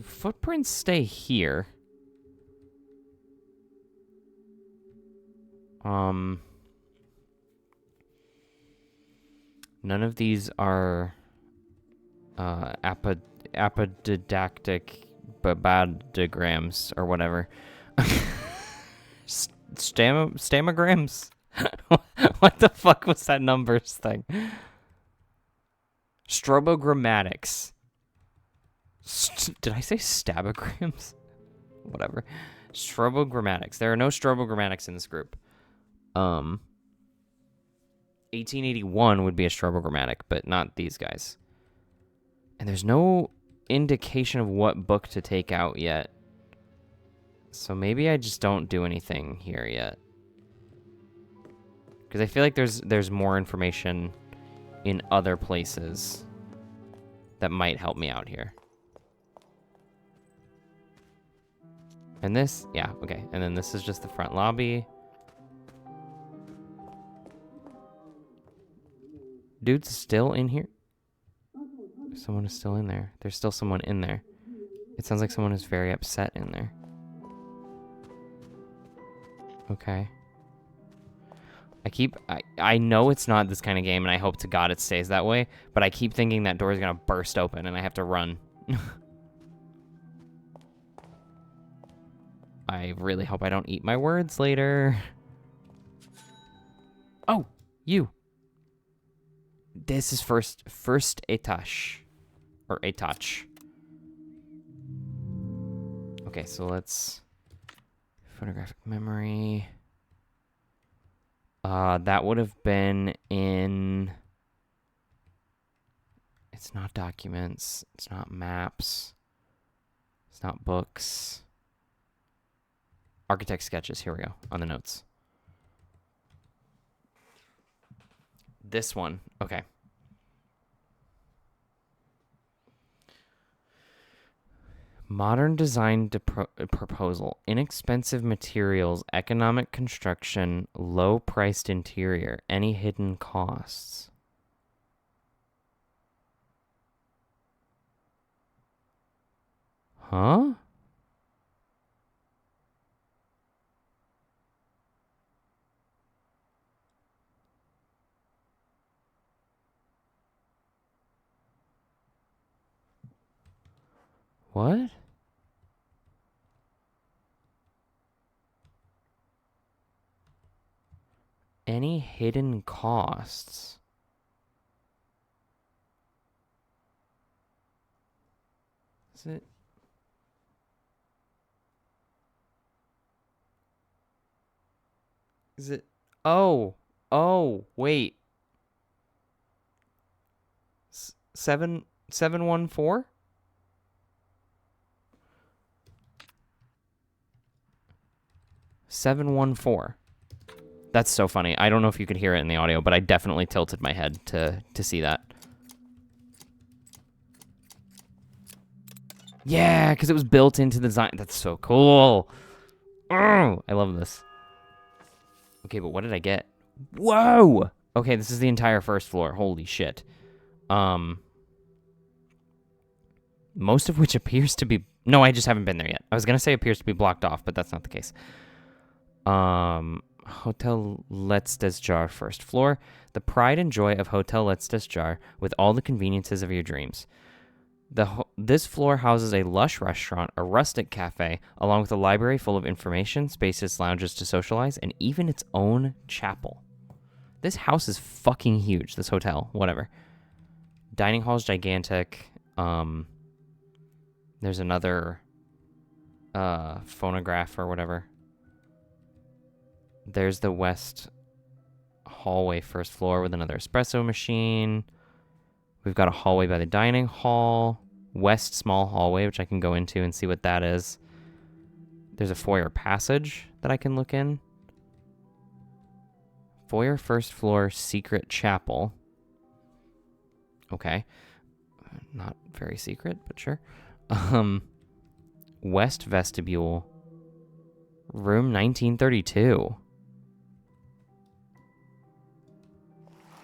footprints stay here. None of these are apodidactic babadigrams or whatever. Stamograms? What the fuck was that numbers thing? Strobogrammatics. Did I say stabograms? Whatever. Strobogrammatics. There are no strobogrammatics in this group. 1881 would be a strobogrammatic, but not these guys. And there's no indication of what book to take out yet. So maybe I just don't do anything here yet. Because I feel like there's more information in other places that might help me out here. And this, yeah, okay. And then this is just the front lobby. Dude's still in here? Someone is still in there. There's still someone in there. It sounds like someone is very upset in there. Okay. I know it's not this kind of game, and I hope to God it stays that way, but I keep thinking that door is gonna burst open, and I have to run. I really hope I don't eat my words later. Oh, you. This is first etage. Or etage. Okay, so let's... Photographic memory. That would have been in... It's not documents. It's not maps. It's not books. Architect sketches. Here we go. On the notes. This one. Okay. Modern design proposal. Inexpensive materials. Economic construction. Low-priced interior. Any hidden costs? Huh? What? Any hidden costs? Is it? Is it? Oh, wait. 714? That's so funny. I don't know if you could hear it in the audio, but I definitely tilted my head to see that. Yeah, because it was built into the design. That's so cool. Oh, I love this. Okay, but what did I get? Whoa! Okay, this is the entire first floor. Holy shit. Most of which appears to be... No, I just haven't been there yet. I was going to say appears to be blocked off, but that's not the case. Hotel Letztes first floor. The pride and joy of Hotel Letztes with all the conveniences of your dreams. This floor houses a lush restaurant, a rustic cafe, along with a library full of information, spacious lounges to socialize, and even its own chapel. This house is fucking huge, this hotel, whatever. Dining hall is gigantic. There's another phonograph or whatever. There's the west hallway, first floor, with another espresso machine. We've got a hallway by the dining hall. West small hallway, which I can go into and see what that is. There's a foyer passage that I can look in. Foyer, first floor, secret chapel. Okay. Not very secret, but sure. West vestibule. Room 1932.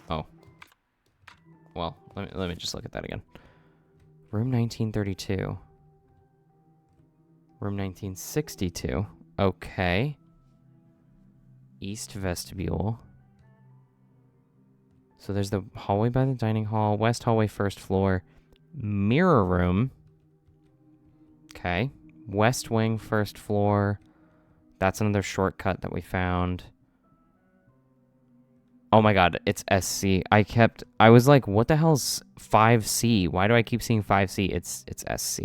Oh. Well, let me just look at that again. Room 1932. Room 1962. Okay. East vestibule. So there's the hallway by the dining hall. West hallway, first floor. Mirror room. Okay. West wing, first floor. That's another shortcut that we found. Oh my god, it's SC. I was like, what the hell's 5C? Why do I keep seeing 5C? It's SC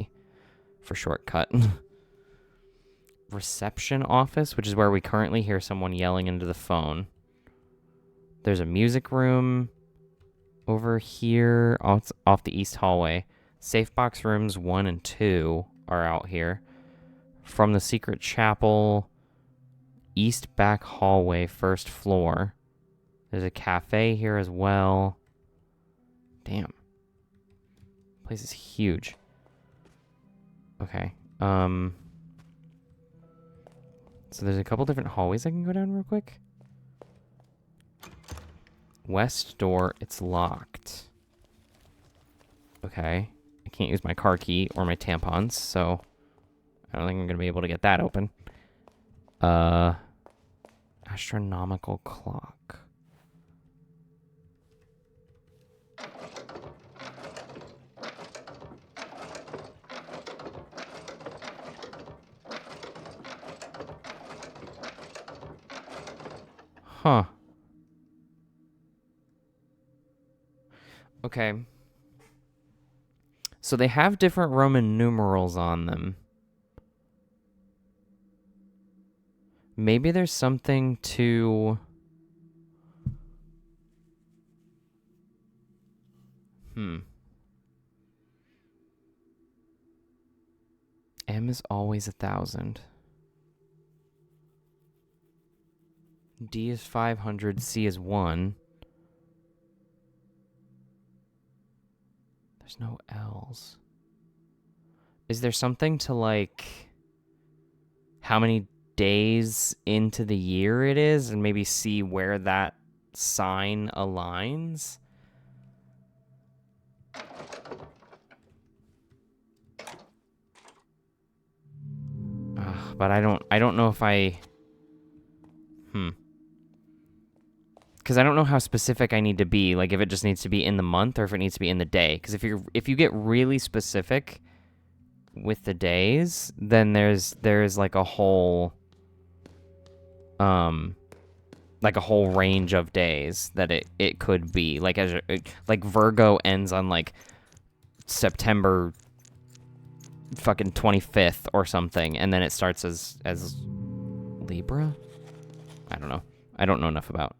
for shortcut. Reception office, which is where we currently hear someone yelling into the phone. There's a music room over here off the east hallway. Safe box rooms 1 and 2 are out here. From the secret chapel, east back hallway, first floor. There's a cafe here as well. Damn. Place is huge. Okay. So there's a couple different hallways I can go down real quick. West door, it's locked. Okay. I can't use my car key or my tampons, so I don't think I'm going to be able to get that open. Astronomical clock. Huh. Okay. So they have different Roman numerals on them. Maybe there's something to... M is always 1,000. D is 500, C is 1. There's no L's. Is there something to, like, how many days into the year it is, and maybe see where that sign aligns? But I don't know if I... Because I don't know how specific I need to be, like if it just needs to be in the month or if it needs to be in the day. Because if you get really specific with the days, then there's like a whole range of days that it could be. Like like Virgo ends on like September fucking 25th or something, and then it starts as Libra. I don't know. I don't know enough about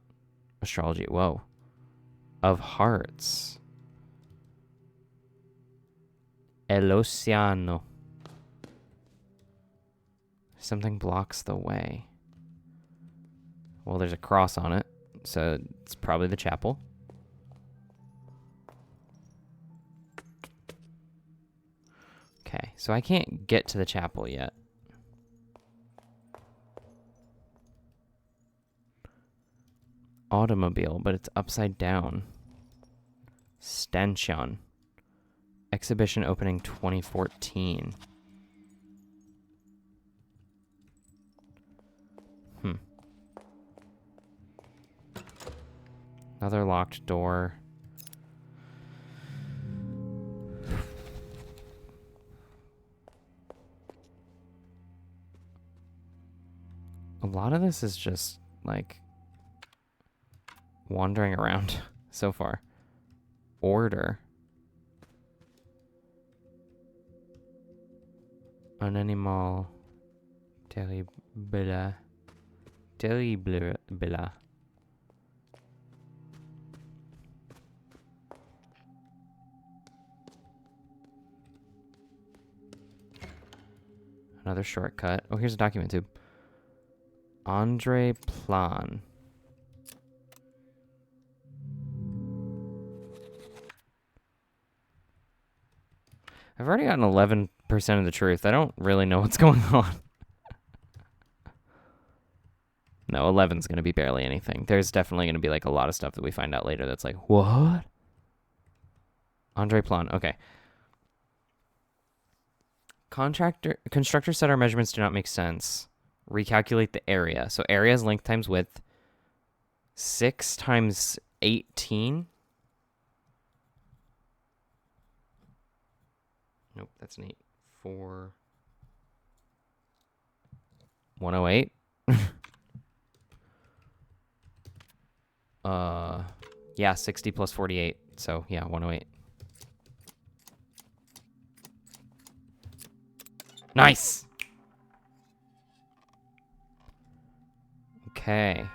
astrology. Whoa. Of hearts. El Oceano. Something blocks the way. Well, there's a cross on it, so it's probably the chapel. Okay, so I can't get to the chapel yet. Automobile, but it's upside down. Stanchion. Exhibition opening 2014. Another locked door. A lot of this is just, like, wandering around so far. Order. Un animal terrible. Terrible. Another shortcut. Oh, here's a document tube. Andre Plan. I've already gotten 11% of the truth. I don't really know what's going on. No, 11's going to be barely anything. There's definitely going to be like a lot of stuff that we find out later that's like, what? Andre Plan. Okay. Constructor said our measurements do not make sense. Recalculate the area. So area is length times width. 6 times 18. Nope, that's an 8. 4. 108. Yeah, 60 plus 48. So, yeah, 108. Nice! Okay.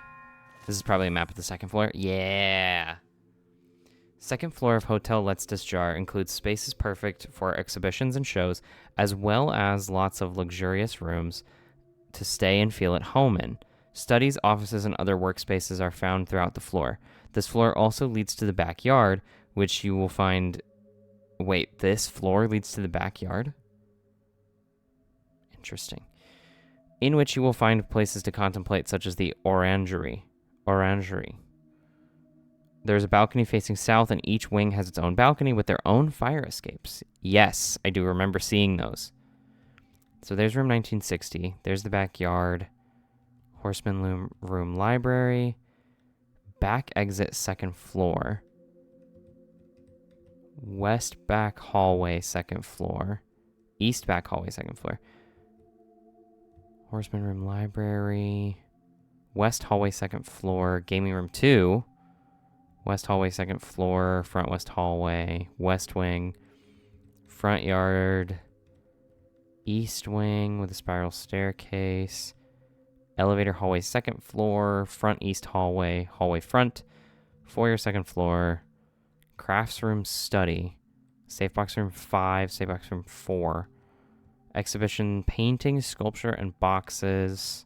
This is probably a map of the second floor. Yeah! Second floor of Hotel Let's Disjar includes spaces perfect for exhibitions and shows, as well as lots of luxurious rooms to stay and feel at home in. Studies, offices, and other workspaces are found throughout the floor. This floor also leads to the backyard, which you will find... Wait, this floor leads to the backyard? Interesting. In which you will find places to contemplate, such as the orangery. There's a balcony facing south, and each wing has its own balcony with their own fire escapes. Yes, I do remember seeing those. So there's room 1960. There's the backyard. Horseman room library. Back exit second floor. West back hallway second floor. East back hallway second floor. Horseman room library. West hallway second floor. Gaming room 2. West hallway second floor. Front west hallway. West wing. Front yard. East wing with a spiral staircase. Elevator hallway second floor. Front east hallway. Hallway front. Foyer second floor. Crafts room study. Safe box room 5. Safe box room 4. Exhibition, painting, sculpture, and boxes.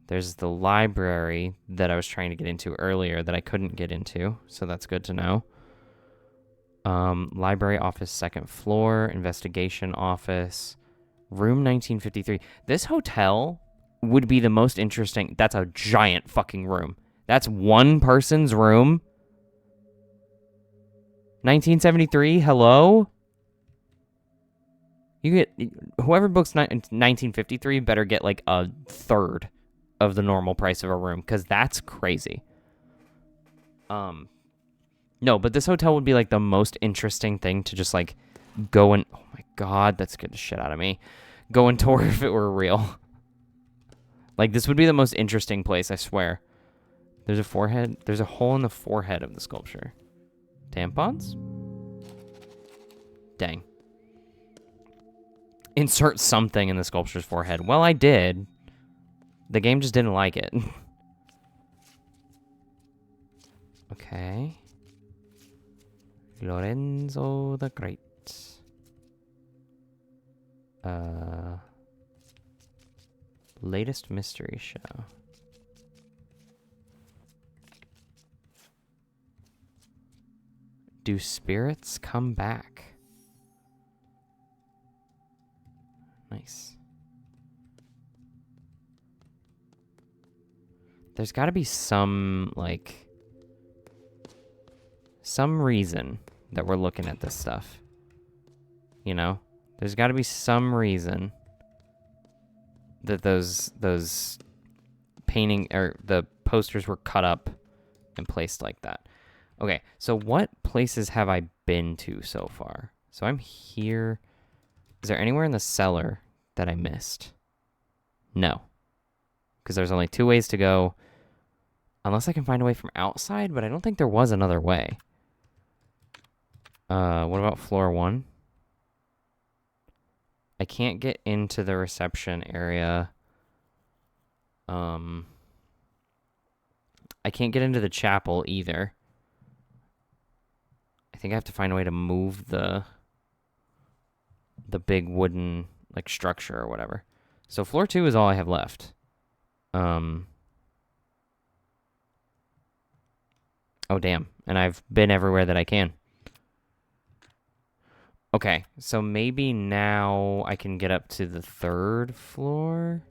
There's the library that I was trying to get into earlier that I couldn't get into, so that's good to know. Library office, second floor. Investigation office. Room 1953. This hotel would be the most interesting. That's a giant fucking room. That's one person's room. 1973, hello? You get, whoever books 1953 better get like a third of the normal price of a room, because that's crazy. No, but this hotel would be like the most interesting thing to just like go and, oh my god, that scared the shit out of me. Go and tour if it were real. Like, this would be the most interesting place, I swear. There's a forehead, there's a hole in the forehead of the sculpture. Tampons? Dang. Insert something in the sculpture's forehead. Well, I did. The game just didn't like it. Okay. Lorenzo the Great. Latest mystery show. Do spirits come back? Nice. There's got to be some, like, some reason that we're looking at this stuff. You know? There's got to be some reason that those painting, or the posters were cut up and placed like that. Okay, so what places have I been to so far? So I'm here. Is there anywhere in the cellar that I missed? No, because there's only 2 ways to go. Unless I can find a way from outside, but I don't think there was another way. What about floor 1? I can't get into the reception area. I can't get into the chapel either. I think I have to find a way to move the big wooden like structure or whatever. So floor 2 is all I have left. Oh damn. And I've been everywhere that I can. Okay, so maybe now I can get up to the 3rd floor.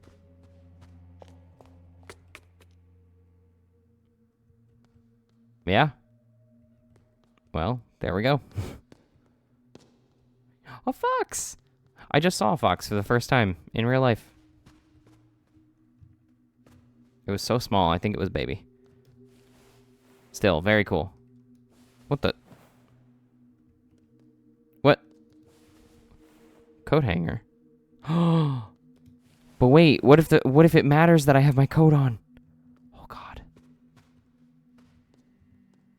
Yeah. Well, there we go. A fox! I just saw a fox for the first time in real life. It was so small, I think it was baby. Still, very cool. What the? What? Coat hanger. But wait, what if it matters that I have my coat on? Oh god.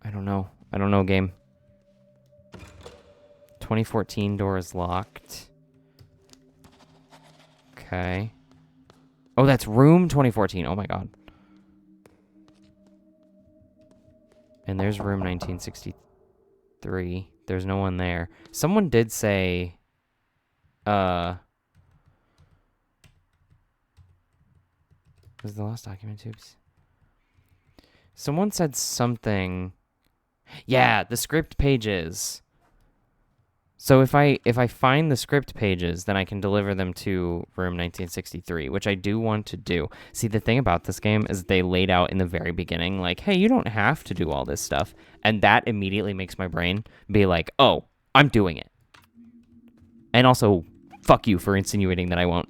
I don't know. I don't know, game. 2014 door is locked. Okay. Oh, that's room 2014. Oh my god. And there's room 1963. There's no one there. Someone did say was the last document tubes? Someone said something. Yeah, the script pages. So if I find the script pages, then I can deliver them to room 1963, which I do want to do. See, the thing about this game is they laid out in the very beginning, like, hey, you don't have to do all this stuff. And that immediately makes my brain be like, oh, I'm doing it. And also, fuck you for insinuating that I won't.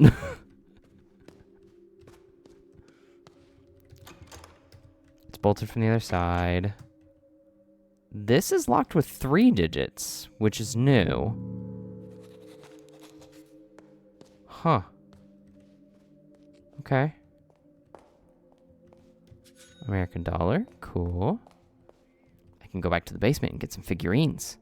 It's bolted from the other side. This is locked with 3 digits, which is new. Huh. Okay. American dollar. Cool. I can go back to the basement and get some figurines.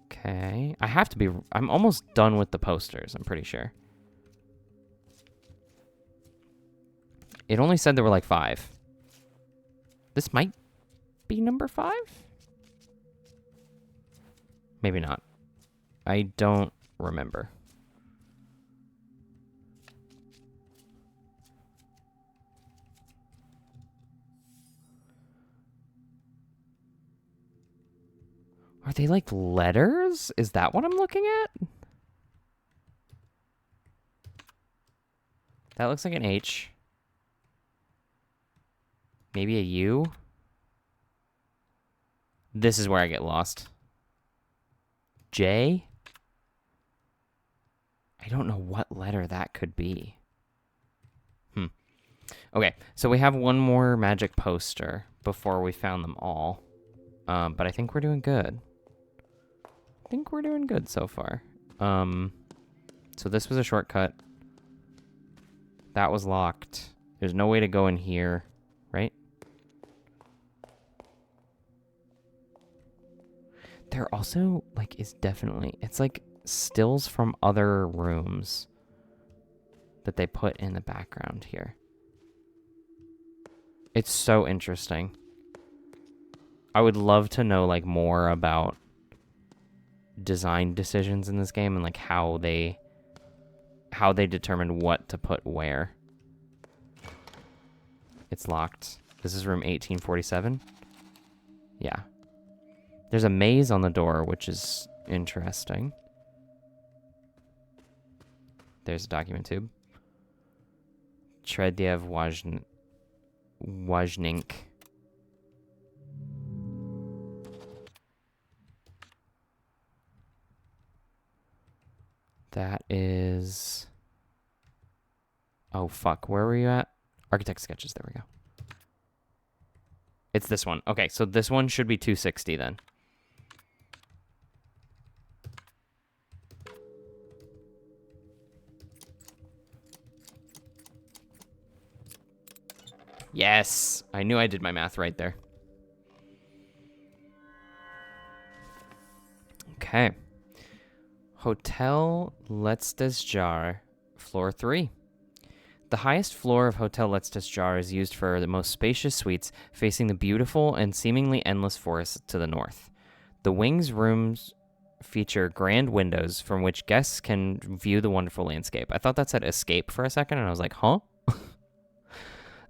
Okay. I have to be... I'm almost done with the posters, I'm pretty sure. It only said there were like 5. This might be number 5? Maybe not. I don't remember. Are they like letters? Is that what I'm looking at? That looks like an H. Maybe a U? This is where I get lost. J? I don't know what letter that could be. Okay, so we have one more magic poster before we found them all. But I think we're doing good. I think we're doing good so far. So this was a shortcut. That was locked. There's no way to go in here, right? There also, like, is definitely... It's like stills from other rooms that they put in the background here. It's so interesting. I would love to know, like, more about design decisions in this game and, like, how they determined what to put where. It's locked. This is room 1847. Yeah. There's a maze on the door, which is interesting. There's a document tube. Trediev Wajnink. That is... Oh, fuck. Where were you at? Architect sketches. There we go. It's this one. Okay, so this one should be 260 then. Yes! I knew I did my math right there. Okay. Hotel Letztes floor 3. The highest floor of Hotel Letztes is used for the most spacious suites facing the beautiful and seemingly endless forest to the north. The wings rooms feature grand windows from which guests can view the wonderful landscape. I thought that said escape for a second, and I was like, huh?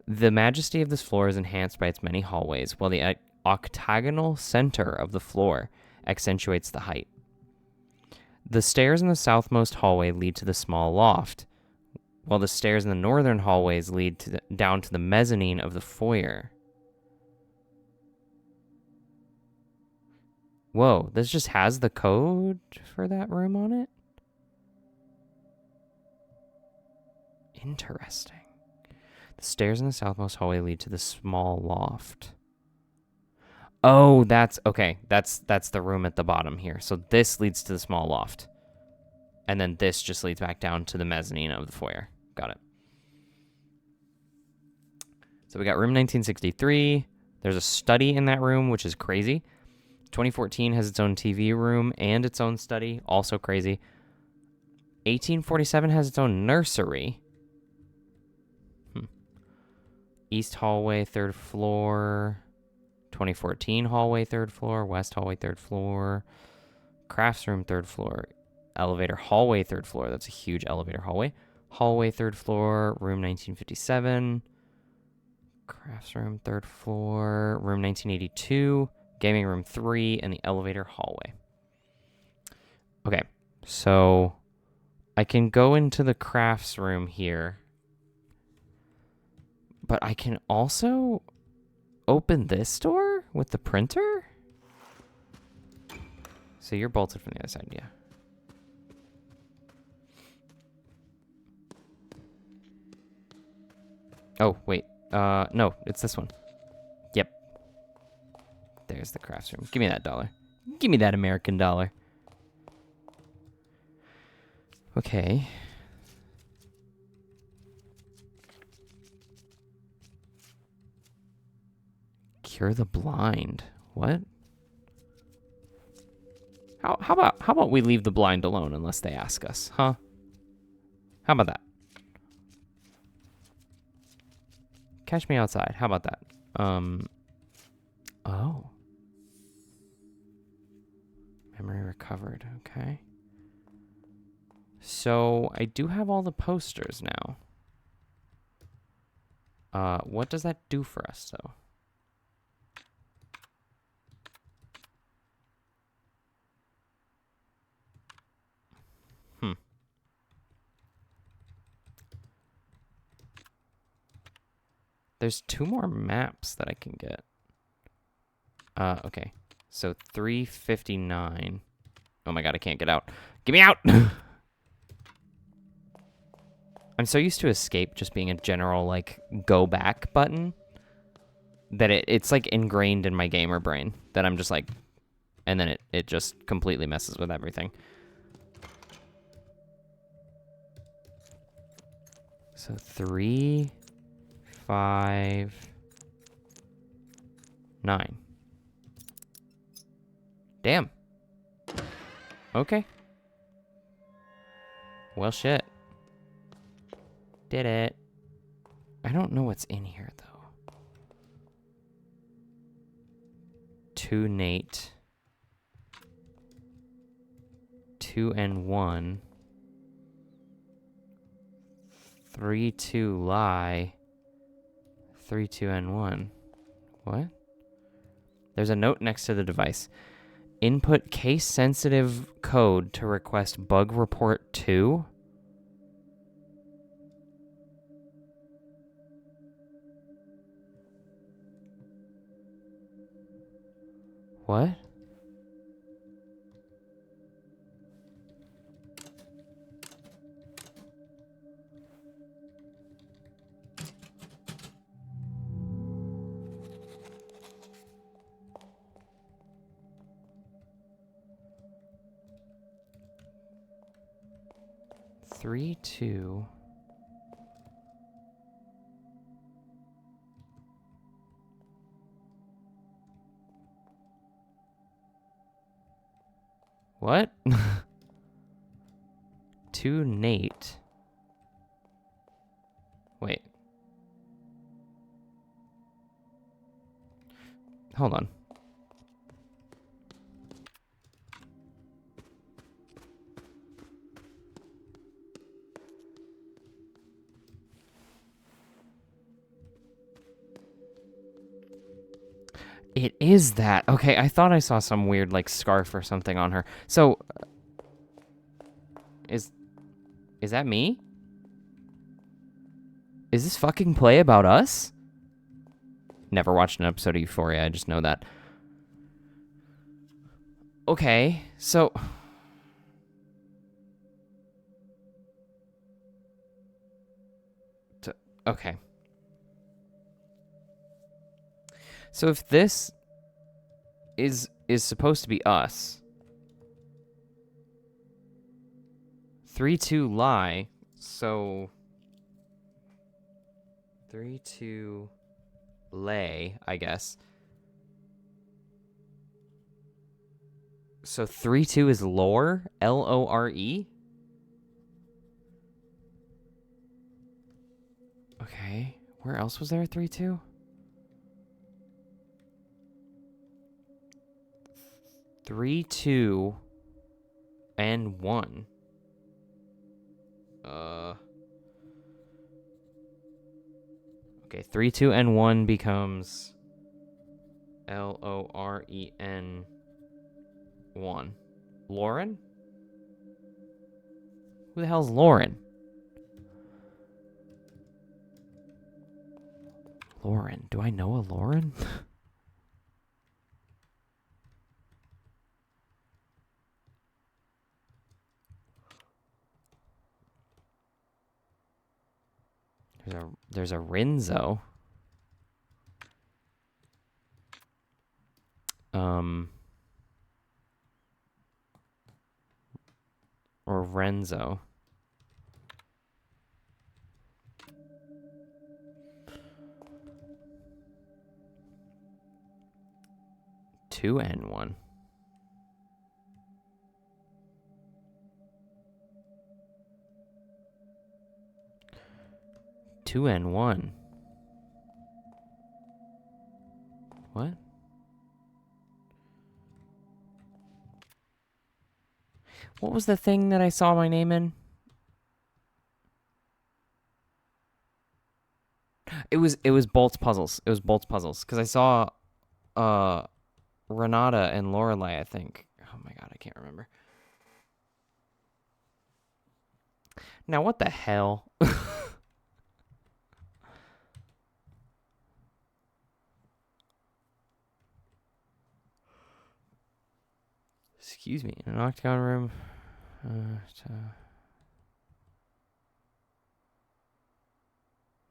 The majesty of this floor is enhanced by its many hallways, while the octagonal center of the floor accentuates the height. The stairs in the southmost hallway lead to the small loft, while the stairs in the northern hallways lead down to the mezzanine of the foyer. Whoa, this just has the code for that room on it? Interesting. The stairs in the southmost hallway lead to the small loft. Oh, that's okay. That's the room at the bottom here. So this leads to the small loft. And then this just leads back down to the mezzanine of the foyer. Got it. So we got room 1963. There's a study in that room, which is crazy. 2014 has its own TV room and its own study. Also crazy. 1847 has its own nursery. East hallway, 3rd floor. 2014 hallway, 3rd floor. West hallway, 3rd floor. Crafts room, 3rd floor. Elevator hallway, 3rd floor. That's a huge elevator hallway. Hallway, 3rd floor. Room 1957. Crafts room, 3rd floor. Room 1982. Gaming room 3. And the elevator hallway. Okay, so I can go into the crafts room here. But I can also open this door with the printer? So you're bolted from the other side, yeah. Oh, wait. No, it's this one. Yep. There's the crafts room. Give me that dollar. Give me that American dollar. Okay. Cure the blind. What? How about we leave the blind alone unless they ask us, huh? How about that? Catch me outside. How about that? Oh. Memory recovered. Okay. So I do have all the posters now. What does that do for us, though? There's 2 more maps that I can get. Okay. So 359. Oh my god, I can't get out. Get me out! I'm so used to escape just being a general, like, go back button that it's like ingrained in my gamer brain that I'm just like, and then it just completely messes with everything. So 3, 5, 9. Damn. Okay. Well, shit. Did it. I don't know what's in here, though. 2 Nate. 2 and 1. 3, 2 lie. 3, 2 and 1. What? There's a note next to the device. Input case-sensitive code to request bug report 2. What? 3, 2. What? 2 Nate. Wait. Hold on. It is that. Okay, I thought I saw some weird, like, scarf or something on her. So, is that me? Is this fucking play about us? Never watched an episode of Euphoria, I just know that. Okay, so... Okay. So if this is supposed to be us, 3, 2 lie, so 3, 2 lay, I guess. So 3, 2 is lore? Lore? Okay. Where else was there 3, 2? 3, 2, and 1. Okay, 3, 2, and 1 becomes Loren 1. Lauren? Who the hell's Lauren? Lauren. Do I know a Lauren? There's a Renzo. Or Renzo. Two and one. Two and one. What? What was the thing that I saw my name in? It was Bolt's Puzzles. It was Bolt's Puzzles because I saw Renata and Lorelei, I think. Oh my god, I can't remember. Now what the hell? Excuse me, in an octagon room.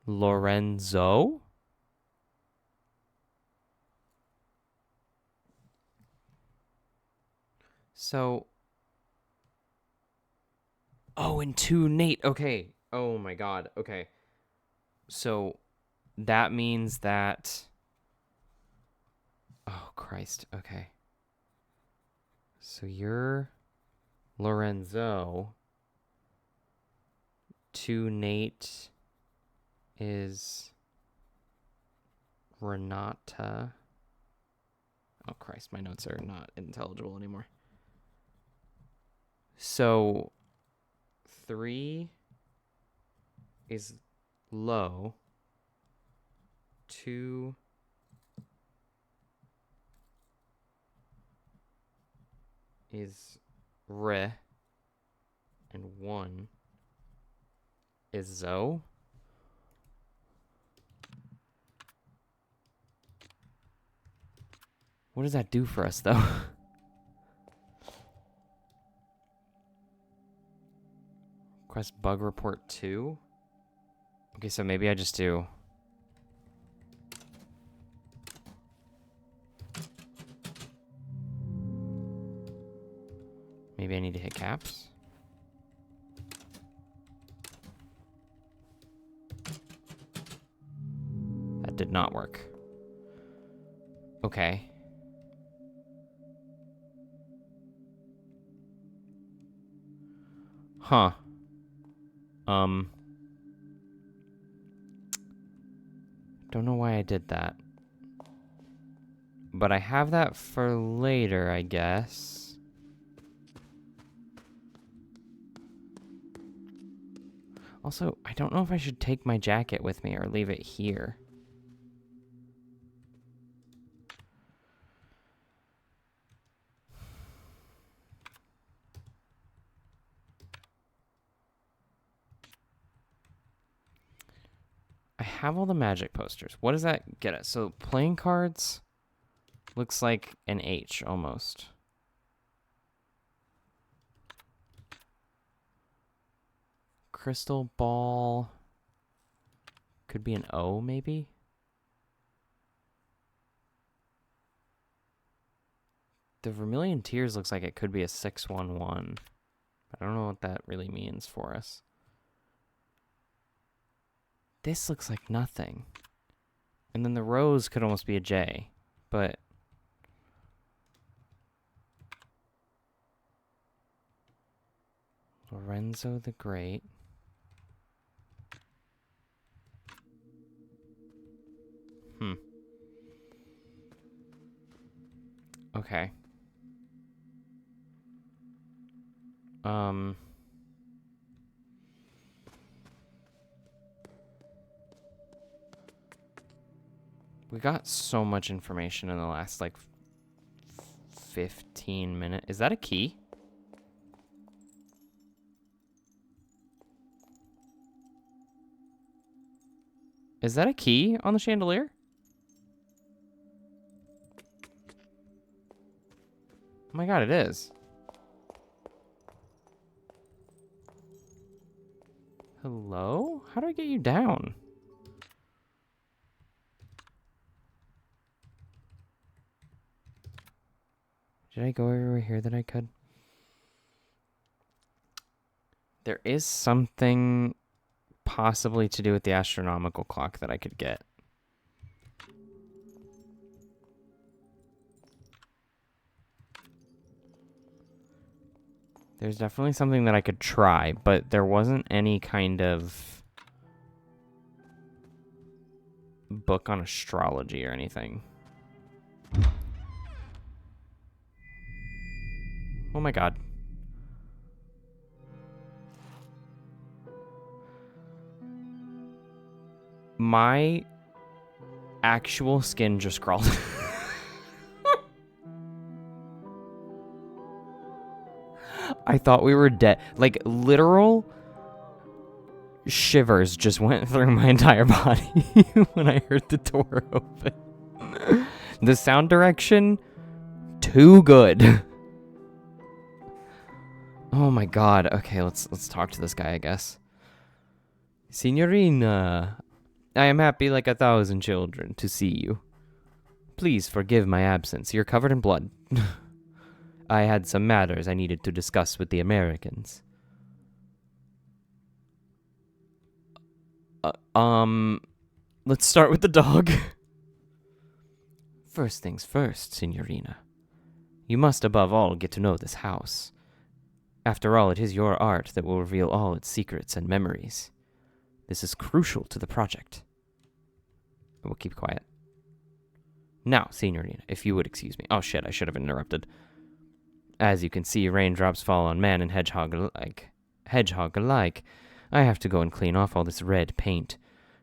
Lorenzo? So. Oh, and two Nate. Okay. Oh my god. Okay. So that means that. Oh, Christ. Okay. So you're Lorenzo. Two Nate is Renata. Oh, Christ. My notes are not intelligible anymore. So 3 is low. 2 is re. And 1 is zo. What does that do for us, though? Request bug report 2. Okay, so maybe I just do. Maybe I need to hit caps. did not work. Okay. Huh. Don't know why I did that. But I have that for later, I guess. Also, I don't know if I should take my jacket with me or leave it here. I have all the magic posters. What does that get us? So playing cards looks like an H almost. Crystal ball could be an O maybe. The Vermilion Tears looks like it could be a 611. I don't know what that really means for us. This looks like nothing. And then the rose could almost be a J, but Lorenzo the Great. Okay. We got so much information in the last, like, 15 minutes. Is that a key? Is that a key on the chandelier? Oh my god, it is. Hello? How do I get you down? Did I go everywhere here that I could? There is something possibly to do with the astronomical clock that I could get. There's definitely something that I could try, but there wasn't any kind of book on astrology or anything. Oh my god. My actual skin just crawled. I thought we were dead. Like, literal shivers just went through my entire body when I heard the door open. The sound direction, too good. Oh my god. Okay, let's talk to this guy, I guess. Signorina, I am happy like 1,000 children to see you. Please forgive my absence. You're covered in blood. I had some matters I needed to discuss with the Americans. Let's start with the dog. First things first, Signorina. You must above all get to know this house. After all, it is your art that will reveal all its secrets and memories. This is crucial to the project. I will keep quiet. Now, Signorina, if you would excuse me. Oh shit, I should have interrupted. As you can see, raindrops fall on man and hedgehog alike. I have to go and clean off all this red paint.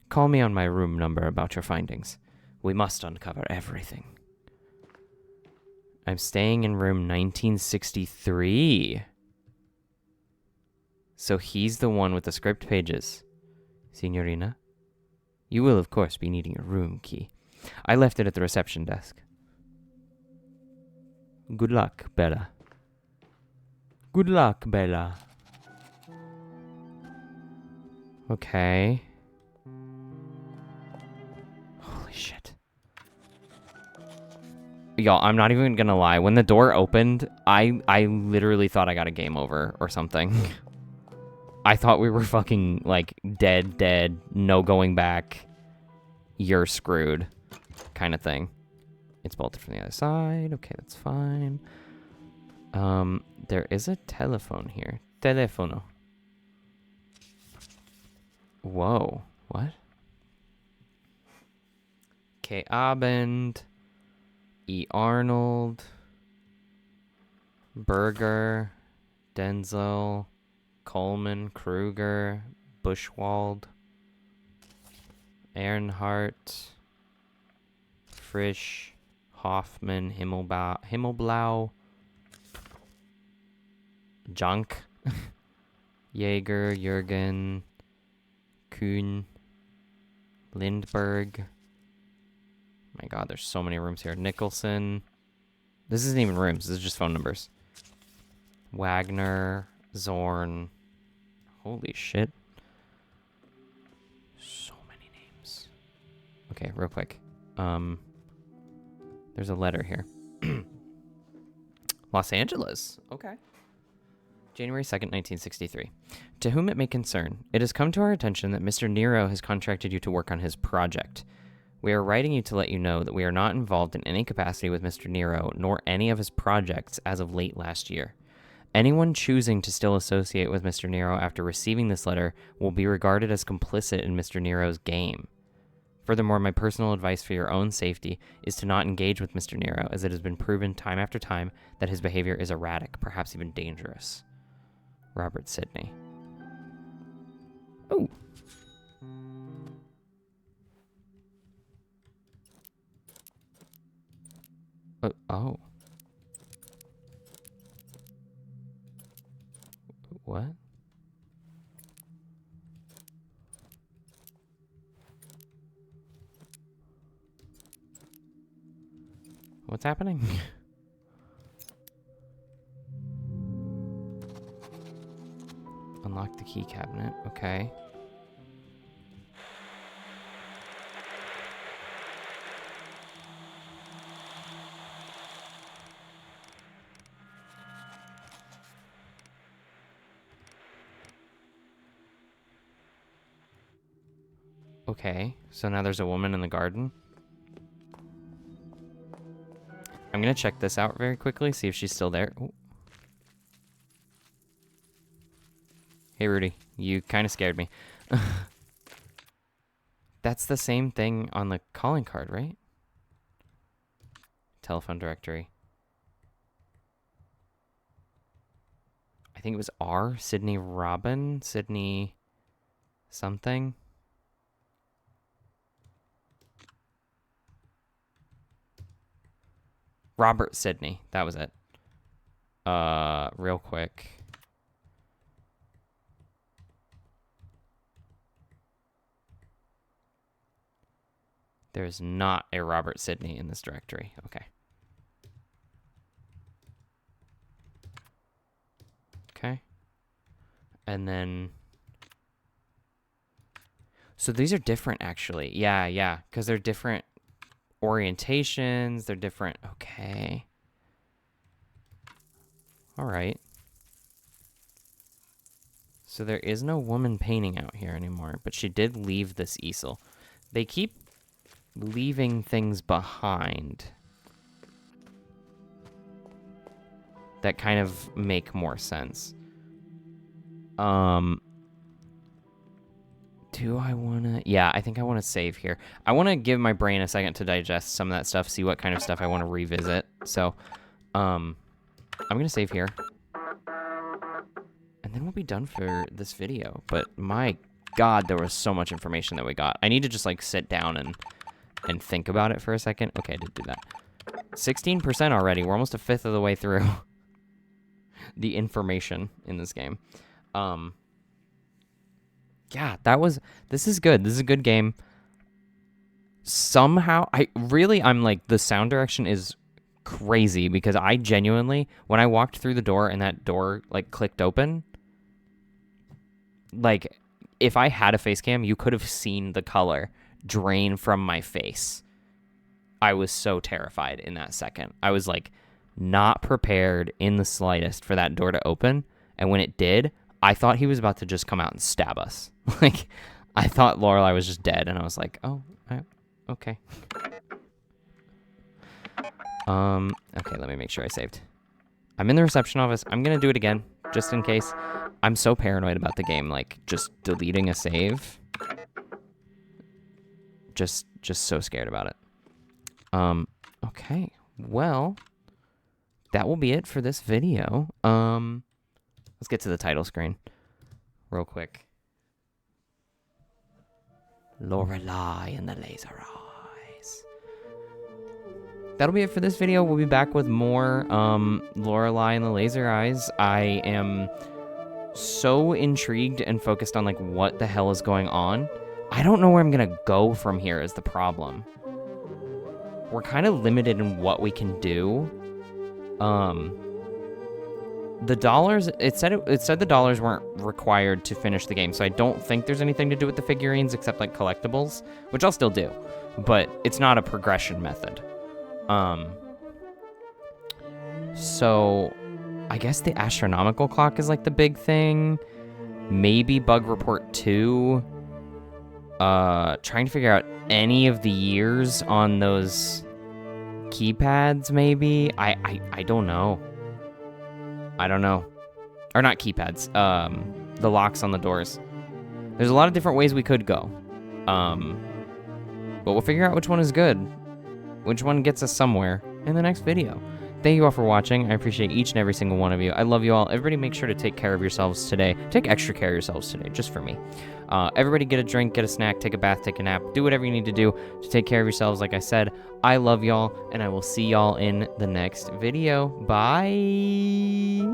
Call me on my room number about your findings. We must uncover everything. I'm staying in room 1963. So he's the one with the script pages. Signorina, you will of course be needing a room key. I left it at the reception desk. Good luck, Bella. Good luck, Bella. Okay. Holy shit. Y'all, I'm not even gonna lie. When the door opened, I literally thought I got a game over or something. I thought we were fucking, like, dead, no going back. you're screwed kind of thing. It's bolted from the other side. Okay, that's fine. There is a telephone here. Telefono. Whoa. What? K. Abend. E. Arnold. Berger. Denzel. Coleman. Kruger. Bushwald. Earnhardt. Frisch. Hoffman. Himmelblau. Junk. Jaeger. Jürgen. Kuhn. Lindbergh. My God, there's so many rooms here. Nicholson. This isn't even rooms. This is just phone numbers. Wagner. Zorn. Holy shit. So many names. Okay, real quick. There's a letter here. Los Angeles. Okay. January 2nd, 1963. To whom it may concern, it has come to our attention that Mr. Nero has contracted you to work on his project. We are writing you to let you know that we are not involved in any capacity with Mr. Nero, nor any of his projects as of late last year. Anyone choosing to still associate with Mr. Nero after receiving this letter will be regarded as complicit in Mr. Nero's game. Furthermore, my personal advice for your own safety is to not engage with Mr. Nero, as it has been proven time after time that his behavior is erratic, perhaps even dangerous. Robert Sidney. Oh. Oh. What? What's happening? Unlock the key cabinet. Okay. Okay, so now there's a woman in the garden. I'm gonna check this out very quickly, see if she's still there. Ooh. Hey, Rudy, you kind of scared me. That's the same thing on the calling card, right? Telephone directory. I think it was R. Sydney Robin. Sydney something. Robert Sidney. That was it. Real quick. There's not a Robert Sidney in this directory. Okay. Okay. And then... So these are different, actually. Yeah. Because they're different orientations. They're different... Okay. All right. So there is no woman painting out here anymore, but she did leave this easel. They keep leaving things behind that kind of make more sense. Do I want to... Yeah, I think I want to save here. I want to give my brain a second to digest some of that stuff, see what kind of stuff I want to revisit. So, I'm going to save here. And then we'll be done for this video. But my God, there was so much information that we got. I need to just, like, sit down and think about it for a second. Okay, I did do that. 16% already. We're almost a fifth of the way through the information in this game. Yeah, this is good. This is a good game. Somehow, I'm like, the sound direction is crazy because I genuinely, when I walked through the door and that door, like, clicked open, like, if I had a face cam, you could have seen the color drain from my face. I was so terrified in that second. I was, like, not prepared in the slightest for that door to open, and when it did, I thought he was about to just come out and stab us. Like, I thought Lorelei was just dead, and I was like, oh, Okay. Okay, let me make sure I saved. I'm in the reception office. I'm gonna do it again, just in case. I'm so paranoid about the game, like, just deleting a save. Just so scared about it. Okay. Well, that will be it for this video. Let's get to the title screen real quick. Lorelei and the laser eyes. That'll be it for this video. We'll be back with more Lorelei and the laser eyes. I am so intrigued and focused on like what the hell is going on. I don't know where I'm gonna go from here is the problem. We're kind of limited in what we can do. The dollars, it said the dollars weren't required to finish the game, so I don't think there's anything to do with the figurines except like collectibles, which I'll still do, but it's not a progression method. So I guess the astronomical clock is like the big thing. Maybe Bug Report 2. Trying to figure out any of the years on those keypads, maybe. I don't know. I don't know. Or not keypads. The locks on the doors. There's a lot of different ways we could go. But we'll figure out which one is good. Which one gets us somewhere in the next video. Thank you all for watching. I appreciate each and every single one of you. I love you all. Everybody make sure to take care of yourselves today. Take extra care of yourselves today, just for me. Everybody get a drink, get a snack, take a bath, take a nap. Do whatever you need to do to take care of yourselves. Like I said, I love y'all, and I will see y'all in the next video. Bye!